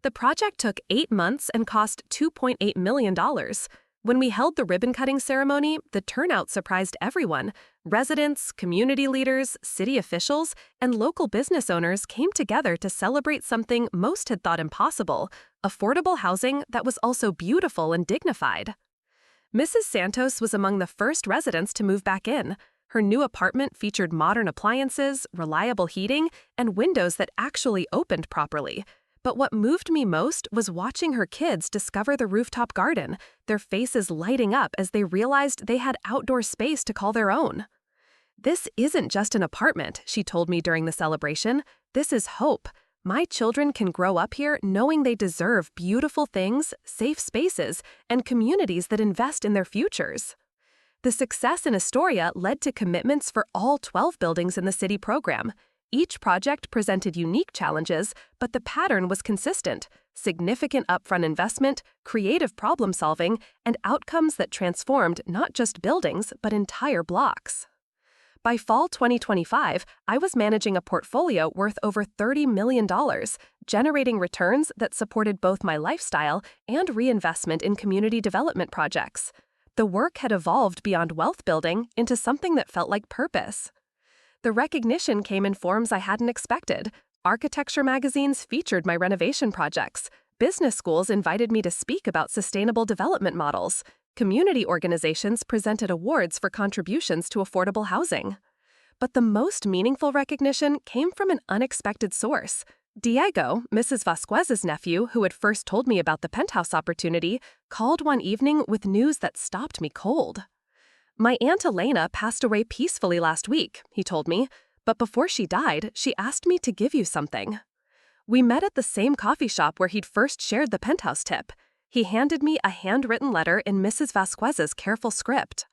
The project took 8 months and cost $2.8 million. When we held the ribbon-cutting ceremony, the turnout surprised everyone. Residents, community leaders, city officials, and local business owners came together to celebrate something most had thought impossible: affordable housing that was also beautiful and dignified. Mrs. Santos was among the first residents to move back in. Her new apartment featured modern appliances, reliable heating, and windows that actually opened properly. But what moved me most was watching her kids discover the rooftop garden, their faces lighting up as they realized they had outdoor space to call their own. "This isn't just an apartment," she told me during the celebration. "This is hope. My children can grow up here knowing they deserve beautiful things, safe spaces, and communities that invest in their futures." The success in Astoria led to commitments for all 12 buildings in the city program. Each project presented unique challenges, but the pattern was consistent: significant upfront investment, creative problem-solving, and outcomes that transformed not just buildings, but entire blocks. By fall 2025, I was managing a portfolio worth over $30 million, generating returns that supported both my lifestyle and reinvestment in community development projects. The work had evolved beyond wealth building into something that felt like purpose. The recognition came in forms I hadn't expected. Architecture magazines featured my renovation projects. Business schools invited me to speak about sustainable development models. Community organizations presented awards for contributions to affordable housing. But the most meaningful recognition came from an unexpected source. Diego, Mrs. Vasquez's nephew, who had first told me about the Penthouse opportunity, called one evening with news that stopped me cold. "My Aunt Elena passed away peacefully last week," he told me, "but before she died, she asked me to give you something." We met at the same coffee shop where he'd first shared the Penthouse tip. He handed me a handwritten letter in Mrs. Vasquez's careful script.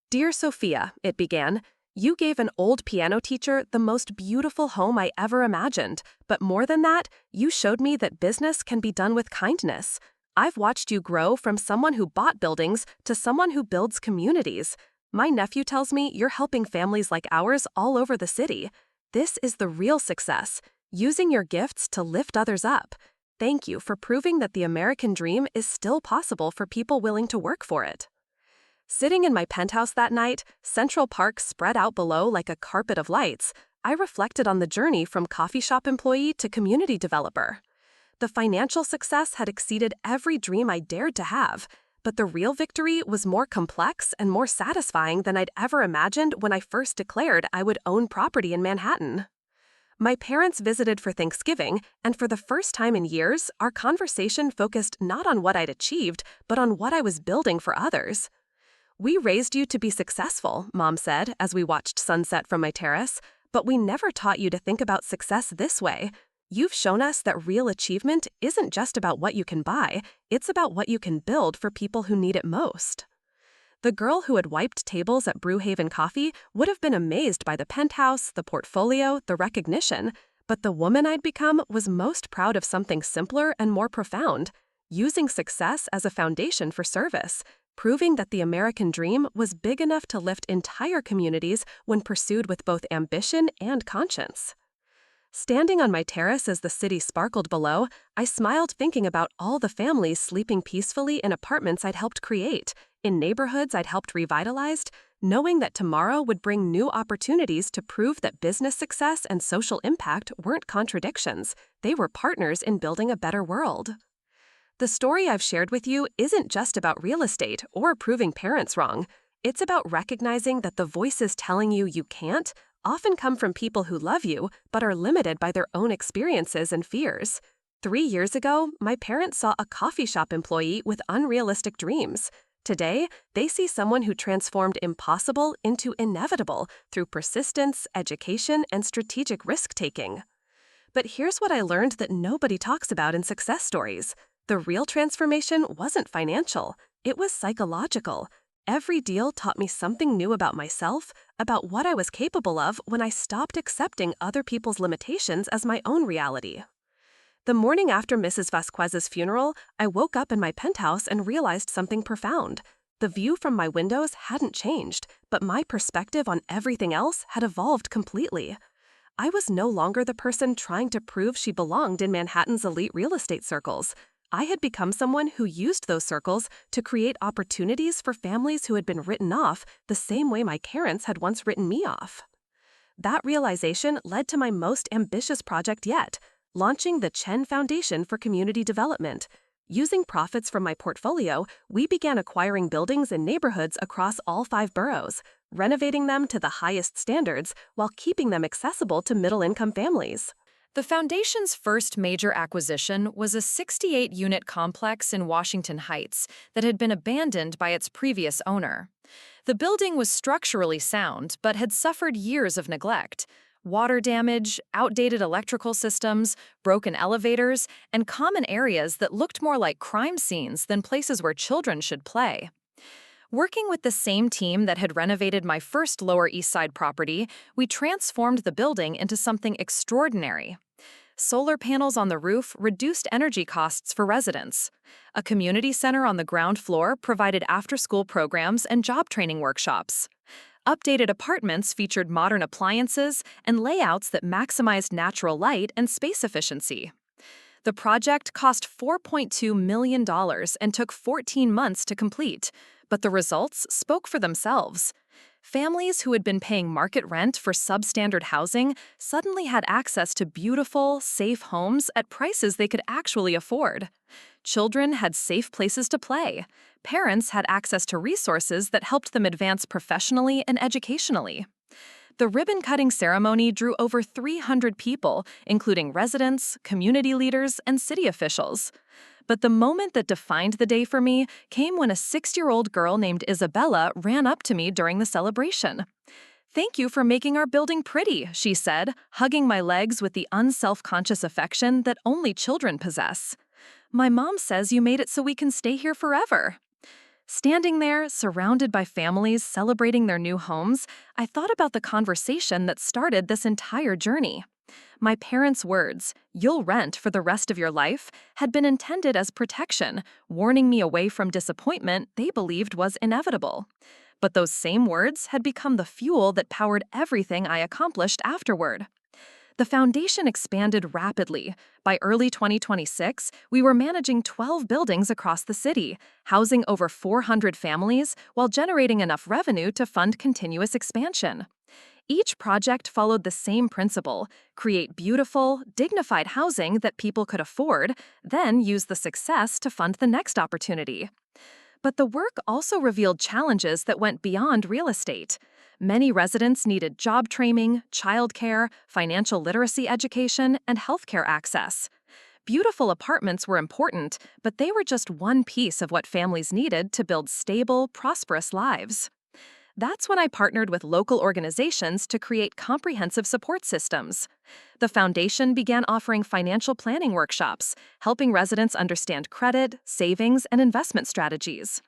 "Dear Sophia," it began, "you gave an old piano teacher the most beautiful home I ever imagined, but more than that, you showed me that business can be done with kindness. I've watched you grow from someone who bought buildings to someone who builds communities. My nephew tells me you're helping families like ours all over the city. This is the real success, using your gifts to lift others up. Thank you for proving that the American dream is still possible for people willing to work for it." Sitting in my penthouse that night, Central Park spread out below like a carpet of lights, I reflected on the journey from coffee shop employee to community developer. The financial success had exceeded every dream I dared to have. But the real victory was more complex and more satisfying than I'd ever imagined when I first declared I would own property in Manhattan. My parents visited for Thanksgiving, and for the first time in years, our conversation focused not on what I'd achieved, but on what I was building for others. "We raised you to be successful," Mom said as we watched sunset from my terrace, "but we never taught you to think about success this way. You've shown us that real achievement isn't just about what you can buy, it's about what you can build for people who need it most." The girl who had wiped tables at Brewhaven Coffee would have been amazed by the penthouse, the portfolio, the recognition, but the woman I'd become was most proud of something simpler and more profound: using success as a foundation for service, proving that the American dream was big enough to lift entire communities when pursued with both ambition and conscience. Standing on my terrace as the city sparkled below, I smiled thinking about all the families sleeping peacefully in apartments I'd helped create, in neighborhoods I'd helped revitalize, knowing that tomorrow would bring new opportunities to prove that business success and social impact weren't contradictions, they were partners in building a better world. The story I've shared with you isn't just about real estate or proving parents wrong. It's about recognizing that the voices telling you can't often come from people who love you but are limited by their own experiences and fears. 3 years ago, my parents saw a coffee shop employee with unrealistic dreams. Today, they see someone who transformed impossible into inevitable through persistence, education, and strategic risk-taking. But here's what I learned that nobody talks about in success stories. The real transformation wasn't financial, it was psychological. Every deal taught me something new about myself, about what I was capable of when I stopped accepting other people's limitations as my own reality. The morning after Mrs. Vasquez's funeral, I woke up in my penthouse and realized something profound. The view from my windows hadn't changed, but my perspective on everything else had evolved completely. I was no longer the person trying to prove she belonged in Manhattan's elite real estate circles. I had become someone who used those circles to create opportunities for families who had been written off the same way my parents had once written me off. That realization led to my most ambitious project yet, launching the Chen Foundation for Community Development. Using profits from my portfolio, we began acquiring buildings in neighborhoods across all 5 boroughs, renovating them to the highest standards while keeping them accessible to middle-income families. The foundation's first major acquisition was a 68-unit complex in Washington Heights that had been abandoned by its previous owner. The building was structurally sound but had suffered years of neglect. Water damage, outdated electrical systems, broken elevators, and common areas that looked more like crime scenes than places where children should play. Working with the same team that had renovated my first Lower East Side property, we transformed the building into something extraordinary. Solar panels on the roof reduced energy costs for residents. A community center on the ground floor provided after-school programs and job training workshops. Updated apartments featured modern appliances and layouts that maximized natural light and space efficiency. The project cost $4.2 million and took 14 months to complete, but the results spoke for themselves. Families who had been paying market rent for substandard housing suddenly had access to beautiful, safe homes at prices they could actually afford. Children had safe places to play. Parents had access to resources that helped them advance professionally and educationally. The ribbon-cutting ceremony drew over 300 people, including residents, community leaders, and city officials. But the moment that defined the day for me came when a 6-year-old girl named Isabella ran up to me during the celebration. "Thank you for making our building pretty," she said, hugging my legs with the unself-conscious affection that only children possess. "My mom says you made it so we can stay here forever." Standing there, surrounded by families celebrating their new homes, I thought about the conversation that started this entire journey. My parents' words, "You'll rent for the rest of your life," had been intended as protection, warning me away from disappointment they believed was inevitable. But those same words had become the fuel that powered everything I accomplished afterward. The foundation expanded rapidly. By early 2026, we were managing 12 buildings across the city, housing over 400 families while generating enough revenue to fund continuous expansion. Each project followed the same principle: create beautiful, dignified housing that people could afford, then use the success to fund the next opportunity. But the work also revealed challenges that went beyond real estate. Many residents needed job training, childcare, financial literacy education, and healthcare access. Beautiful apartments were important, but they were just one piece of what families needed to build stable, prosperous lives. That's when I partnered with local organizations to create comprehensive support systems. The foundation began offering financial planning workshops, helping residents understand credit, savings, and investment strategies.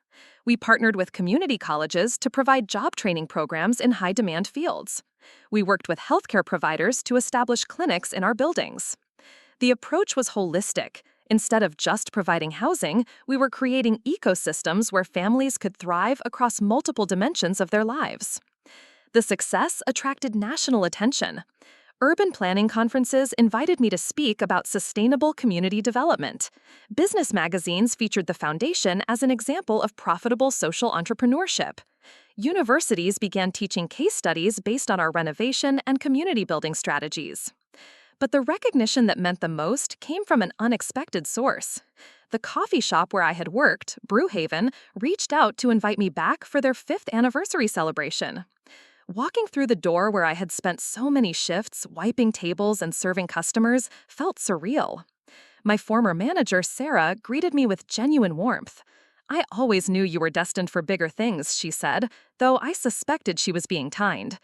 We partnered with community colleges to provide job training programs in high-demand fields. We worked with healthcare providers to establish clinics in our buildings. The approach was holistic. Instead of just providing housing, we were creating ecosystems where families could thrive across multiple dimensions of their lives. The success attracted national attention. Urban planning conferences invited me to speak about sustainable community development. Business magazines featured the foundation as an example of profitable social entrepreneurship. Universities began teaching case studies based on our renovation and community building strategies. But the recognition that meant the most came from an unexpected source. The coffee shop where I had worked, Brewhaven, reached out to invite me back for their 5th anniversary celebration. Walking through the door where I had spent so many shifts, wiping tables and serving customers, felt surreal. My former manager, Sarah, greeted me with genuine warmth. "I always knew you were destined for bigger things," she said, though I suspected she was being kind.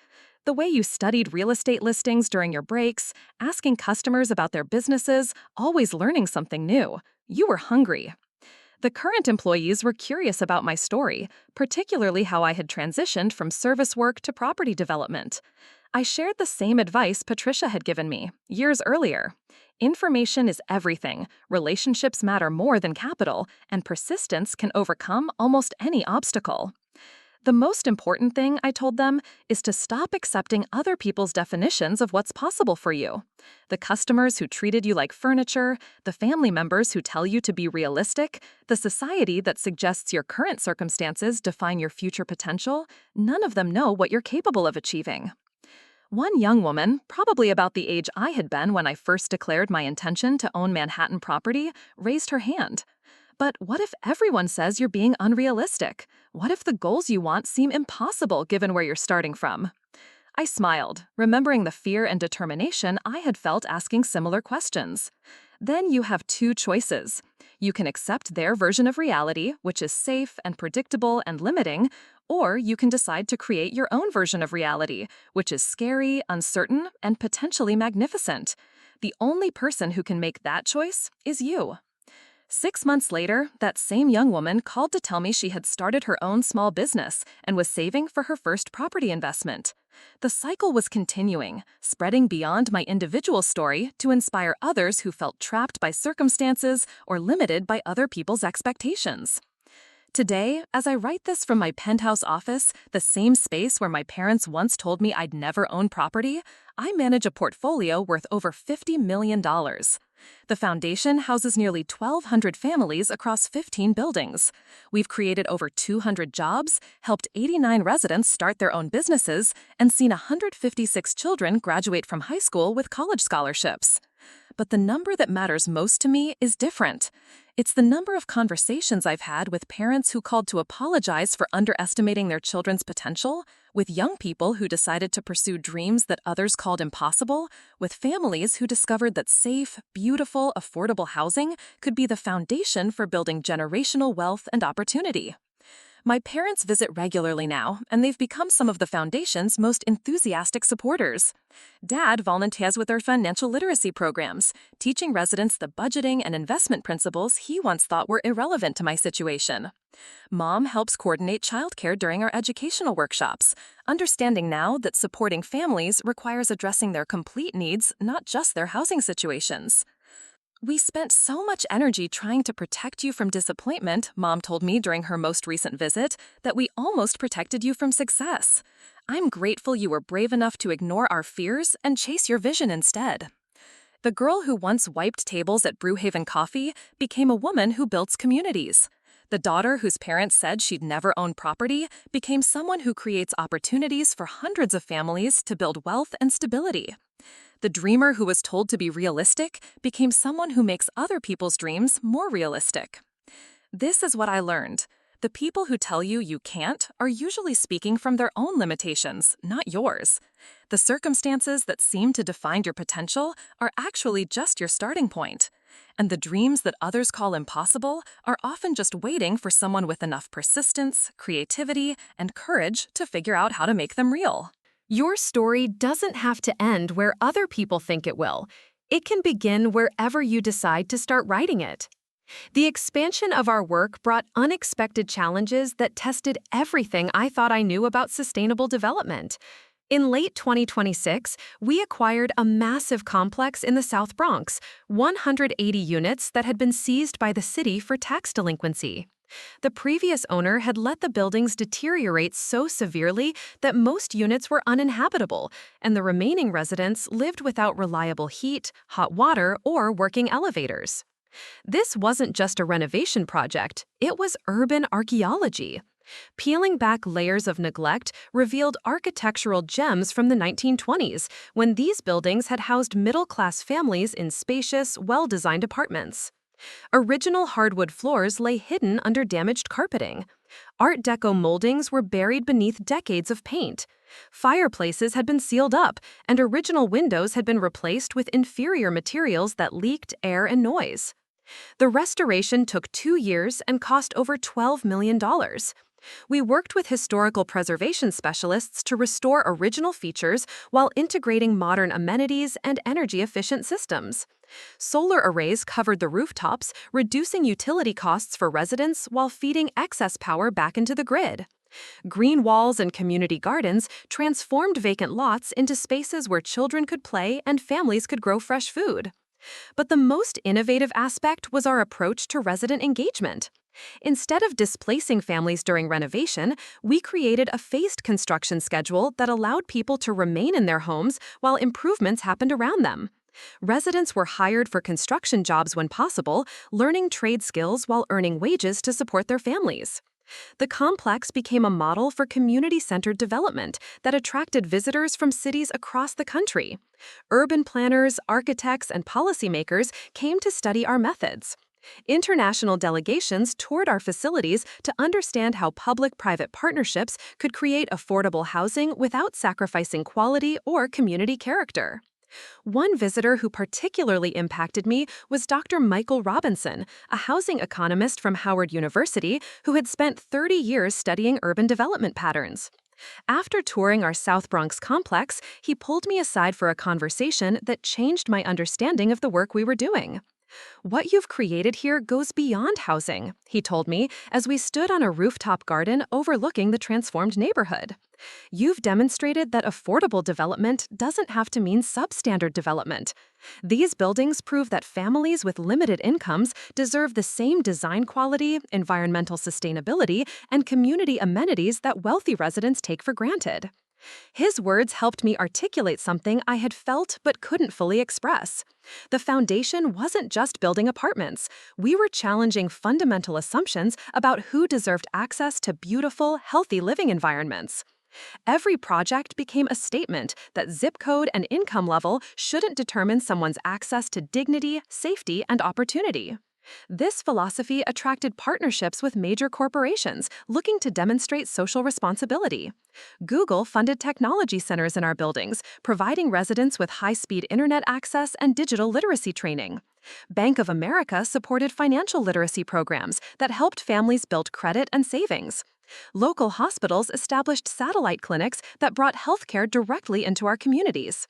"The way you studied real estate listings during your breaks, asking customers about their businesses, always learning something new. You were hungry." The current employees were curious about my story, particularly how I had transitioned from service work to property development. I shared the same advice Patricia had given me years earlier. Information is everything, relationships matter more than capital, and persistence can overcome almost any obstacle. The most important thing, I told them, is to stop accepting other people's definitions of what's possible for you. The customers who treated you like furniture, the family members who tell you to be realistic, the society that suggests your current circumstances define your future potential, none of them know what you're capable of achieving. One young woman, probably about the age I had been when I first declared my intention to own Manhattan property, raised her hand. "But what if everyone says you're being unrealistic? What if the goals you want seem impossible given where you're starting from?" I smiled, remembering the fear and determination I had felt asking similar questions. Then you have two choices. You can accept their version of reality, which is safe and predictable and limiting, or you can decide to create your own version of reality, which is scary, uncertain, and potentially magnificent. The only person who can make that choice is you. 6 months later, that same young woman called to tell me she had started her own small business and was saving for her first property investment. The cycle was continuing, spreading beyond my individual story to inspire others who felt trapped by circumstances or limited by other people's expectations. Today, as I write this from my penthouse office, the same space where my parents once told me I'd never own property, I manage a portfolio worth over $50 million. The foundation houses nearly 1,200 families across 15 buildings. We've created over 200 jobs, helped 89 residents start their own businesses, and seen 156 children graduate from high school with college scholarships. But the number that matters most to me is different. It's the number of conversations I've had with parents who called to apologize for underestimating their children's potential, with young people who decided to pursue dreams that others called impossible, with families who discovered that safe, beautiful, affordable housing could be the foundation for building generational wealth and opportunity. My parents visit regularly now, and they've become some of the foundation's most enthusiastic supporters. Dad volunteers with our financial literacy programs, teaching residents the budgeting and investment principles he once thought were irrelevant to my situation. Mom helps coordinate childcare during our educational workshops, understanding now that supporting families requires addressing their complete needs, not just their housing situations. "We spent so much energy trying to protect you from disappointment," Mom told me during her most recent visit, "that we almost protected you from success. I'm grateful you were brave enough to ignore our fears and chase your vision instead." The girl who once wiped tables at Brewhaven Coffee became a woman who builds communities. The daughter whose parents said she'd never own property became someone who creates opportunities for hundreds of families to build wealth and stability. The dreamer who was told to be realistic became someone who makes other people's dreams more realistic. This is what I learned. The people who tell you you can't are usually speaking from their own limitations, not yours. The circumstances that seem to define your potential are actually just your starting point. And the dreams that others call impossible are often just waiting for someone with enough persistence, creativity, and courage to figure out how to make them real. Your story doesn't have to end where other people think it will. It can begin wherever you decide to start writing it. The expansion of our work brought unexpected challenges that tested everything I thought I knew about sustainable development. In late 2026, we acquired a massive complex in the South Bronx, 180 units that had been seized by the city for tax delinquency. The previous owner had let the buildings deteriorate so severely that most units were uninhabitable, and the remaining residents lived without reliable heat, hot water, or working elevators. This wasn't just a renovation project, it was urban archaeology. Peeling back layers of neglect revealed architectural gems from the 1920s, when these buildings had housed middle-class families in spacious, well-designed apartments. Original hardwood floors lay hidden under damaged carpeting. Art Deco moldings were buried beneath decades of paint. Fireplaces had been sealed up, and original windows had been replaced with inferior materials that leaked air and noise. The restoration took 2 years and cost over $12 million. We worked with historical preservation specialists to restore original features while integrating modern amenities and energy-efficient systems. Solar arrays covered the rooftops, reducing utility costs for residents while feeding excess power back into the grid. Green walls and community gardens transformed vacant lots into spaces where children could play and families could grow fresh food. But the most innovative aspect was our approach to resident engagement. Instead of displacing families during renovation, we created a phased construction schedule that allowed people to remain in their homes while improvements happened around them. Residents were hired for construction jobs when possible, learning trade skills while earning wages to support their families. The complex became a model for community-centered development that attracted visitors from cities across the country. Urban planners, architects, and policymakers came to study our methods. International delegations toured our facilities to understand how public-private partnerships could create affordable housing without sacrificing quality or community character. One visitor who particularly impacted me was Dr. Michael Robinson, a housing economist from Howard University who had spent 30 years studying urban development patterns. After touring our South Bronx complex, he pulled me aside for a conversation that changed my understanding of the work we were doing. "What you've created here goes beyond housing," he told me as we stood on a rooftop garden overlooking the transformed neighborhood. "You've demonstrated that affordable development doesn't have to mean substandard development. These buildings prove that families with limited incomes deserve the same design quality, environmental sustainability, and community amenities that wealthy residents take for granted." His words helped me articulate something I had felt but couldn't fully express. The foundation wasn't just building apartments. We were challenging fundamental assumptions about who deserved access to beautiful, healthy living environments. Every project became a statement that zip code and income level shouldn't determine someone's access to dignity, safety, and opportunity. This philosophy attracted partnerships with major corporations looking to demonstrate social responsibility. Google funded technology centers in our buildings, providing residents with high-speed internet access and digital literacy training. Bank of America supported financial literacy programs that helped families build credit and savings. Local hospitals established satellite clinics that brought healthcare directly into our communities.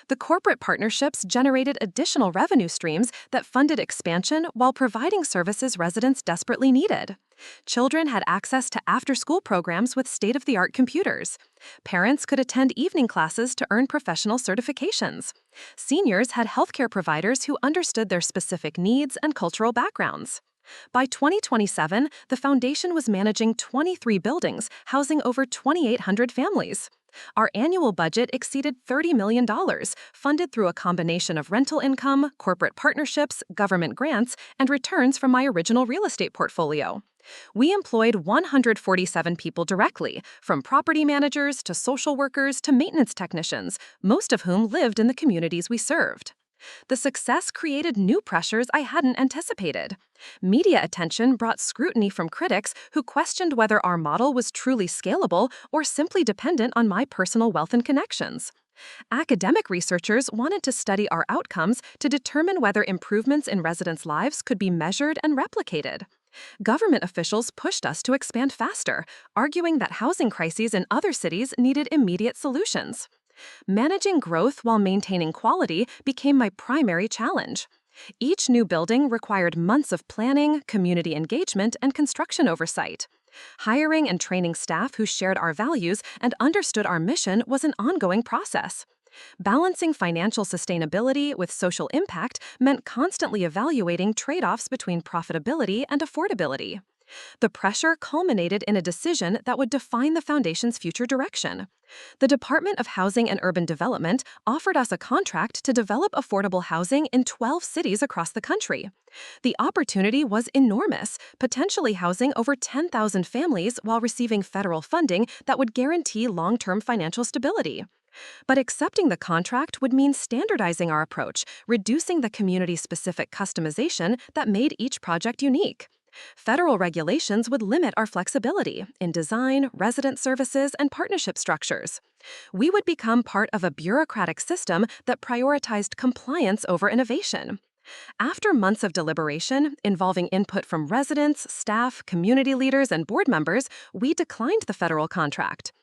The corporate partnerships generated additional revenue streams that funded expansion while providing services residents desperately needed. Children had access to after-school programs with state-of-the-art computers. Parents could attend evening classes to earn professional certifications. Seniors had healthcare providers who understood their specific needs and cultural backgrounds. By 2027, the foundation was managing 23 buildings, housing over 2,800 families. Our annual budget exceeded $30 million, funded through a combination of rental income, corporate partnerships, government grants, and returns from my original real estate portfolio. We employed 147 people directly, from property managers to social workers to maintenance technicians, most of whom lived in the communities we served. The success created new pressures I hadn't anticipated. Media attention brought scrutiny from critics who questioned whether our model was truly scalable or simply dependent on my personal wealth and connections. Academic researchers wanted to study our outcomes to determine whether improvements in residents' lives could be measured and replicated. Government officials pushed us to expand faster, arguing that housing crises in other cities needed immediate solutions. Managing growth while maintaining quality became my primary challenge. Each new building required months of planning, community engagement, and construction oversight. Hiring and training staff who shared our values and understood our mission was an ongoing process. Balancing financial sustainability with social impact meant constantly evaluating trade-offs between profitability and affordability. The pressure culminated in a decision that would define the foundation's future direction. The Department of Housing and Urban Development offered us a contract to develop affordable housing in 12 cities across the country. The opportunity was enormous, potentially housing over 10,000 families while receiving federal funding that would guarantee long-term financial stability. But accepting the contract would mean standardizing our approach, reducing the community-specific customization that made each project unique. Federal regulations would limit our flexibility in design, resident services, and partnership structures. We would become part of a bureaucratic system that prioritized compliance over innovation. After months of deliberation, involving input from residents, staff, community leaders, and board members, we declined the federal contract.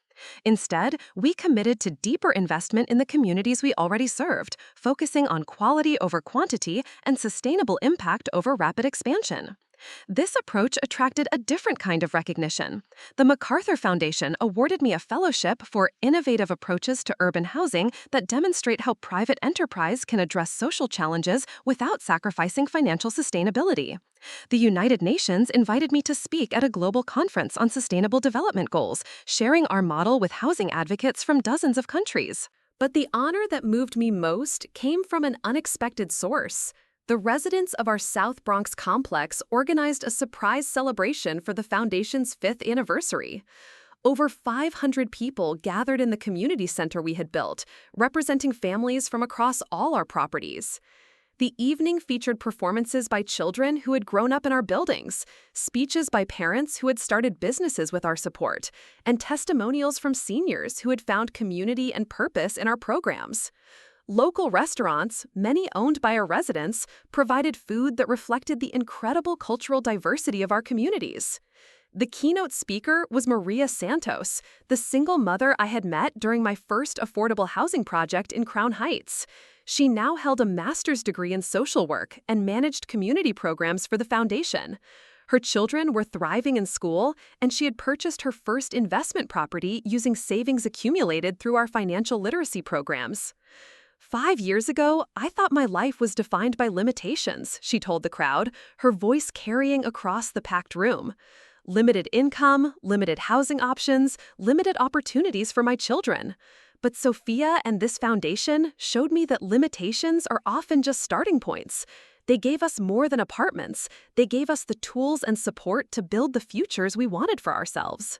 Instead, we committed to deeper investment in the communities we already served, focusing on quality over quantity and sustainable impact over rapid expansion. This approach attracted a different kind of recognition. The MacArthur Foundation awarded me a fellowship for innovative approaches to urban housing that demonstrate how private enterprise can address social challenges without sacrificing financial sustainability. The United Nations invited me to speak at a global conference on sustainable development goals, sharing our model with housing advocates from dozens of countries. But the honor that moved me most came from an unexpected source. The residents of our South Bronx complex organized a surprise celebration for the Foundation's 5th anniversary. Over 500 people gathered in the community center we had built, representing families from across all our properties. The evening featured performances by children who had grown up in our buildings, speeches by parents who had started businesses with our support, and testimonials from seniors who had found community and purpose in our programs. Local restaurants, many owned by our residents, provided food that reflected the incredible cultural diversity of our communities. The keynote speaker was Maria Santos, the single mother I had met during my first affordable housing project in Crown Heights. She now held a master's degree in social work and managed community programs for the foundation. Her children were thriving in school, and she had purchased her first investment property using savings accumulated through our financial literacy programs. 5 years ago, I thought my life was defined by limitations, she told the crowd, her voice carrying across the packed room. Limited income, limited housing options, limited opportunities for my children. But Sophia and this foundation showed me that limitations are often just starting points. They gave us more than apartments. They gave us the tools and support to build the futures we wanted for ourselves.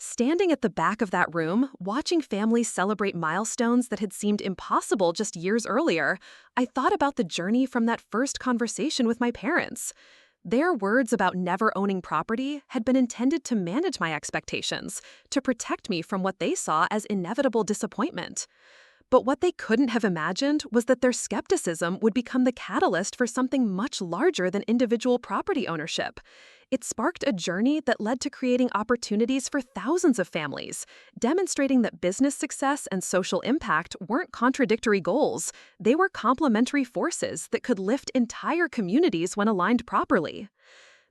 Standing at the back of that room, watching families celebrate milestones that had seemed impossible just years earlier, I thought about the journey from that first conversation with my parents. Their words about never owning property had been intended to manage my expectations, to protect me from what they saw as inevitable disappointment. But what they couldn't have imagined was that their skepticism would become the catalyst for something much larger than individual property ownership. It sparked a journey that led to creating opportunities for thousands of families, demonstrating that business success and social impact weren't contradictory goals. They were complementary forces that could lift entire communities when aligned properly.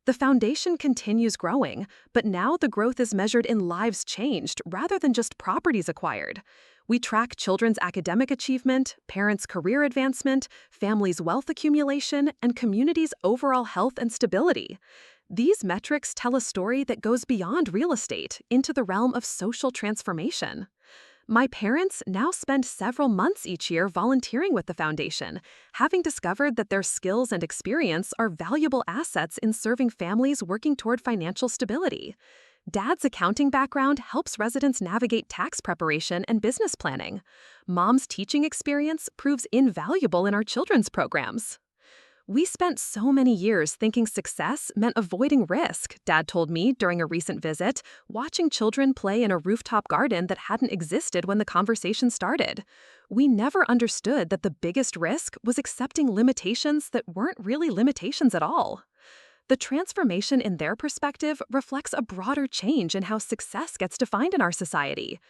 The foundation continues growing, but now the growth is measured in lives changed rather than just properties acquired. We track children's academic achievement, parents' career advancement, families' wealth accumulation, and communities' overall health and stability. These metrics tell a story that goes beyond real estate into the realm of social transformation. My parents now spend several months each year volunteering with the foundation, having discovered that their skills and experience are valuable assets in serving families working toward financial stability. Dad's accounting background helps residents navigate tax preparation and business planning. Mom's teaching experience proves invaluable in our children's programs. We spent so many years thinking success meant avoiding risk, Dad told me during a recent visit, watching children play in a rooftop garden that hadn't existed when the conversation started. We never understood that the biggest risk was accepting limitations that weren't really limitations at all. The transformation in their perspective reflects a broader change in how success gets defined in our society.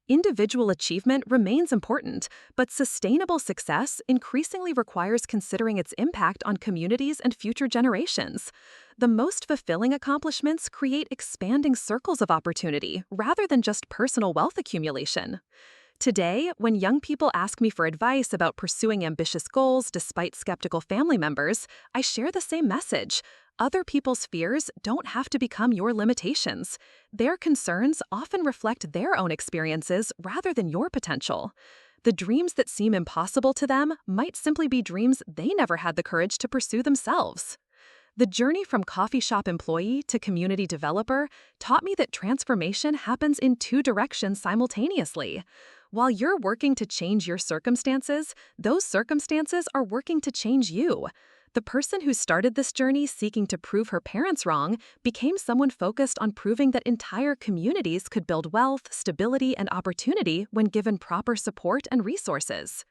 Individual achievement remains important, but sustainable success increasingly requires considering its impact on communities and future generations. The most fulfilling accomplishments create expanding circles of opportunity rather than just personal wealth accumulation. Today, when young people ask me for advice about pursuing ambitious goals despite skeptical family members, I share the same message. Other people's fears don't have to become your limitations. Their concerns often reflect their own experiences rather than your potential. The dreams that seem impossible to them might simply be dreams they never had the courage to pursue themselves. The journey from coffee shop employee to community developer taught me that transformation happens in two directions simultaneously. While you're working to change your circumstances, those circumstances are working to change you. The person who started this journey seeking to prove her parents wrong became someone focused on proving that entire communities could build wealth, stability, and opportunity when given proper support and resources.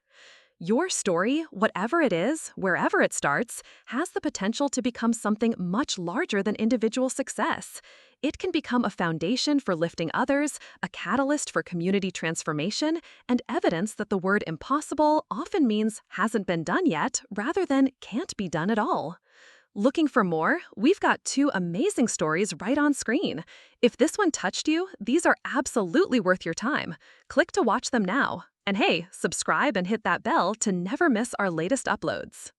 Your story, whatever it is, wherever it starts, has the potential to become something much larger than individual success. It can become a foundation for lifting others, a catalyst for community transformation, and evidence that the word impossible often means hasn't been done yet rather than can't be done at all. Looking for more? We've got two amazing stories right on screen. If this one touched you, these are absolutely worth your time. Click to watch them now. And hey, subscribe and hit that bell to never miss our latest uploads.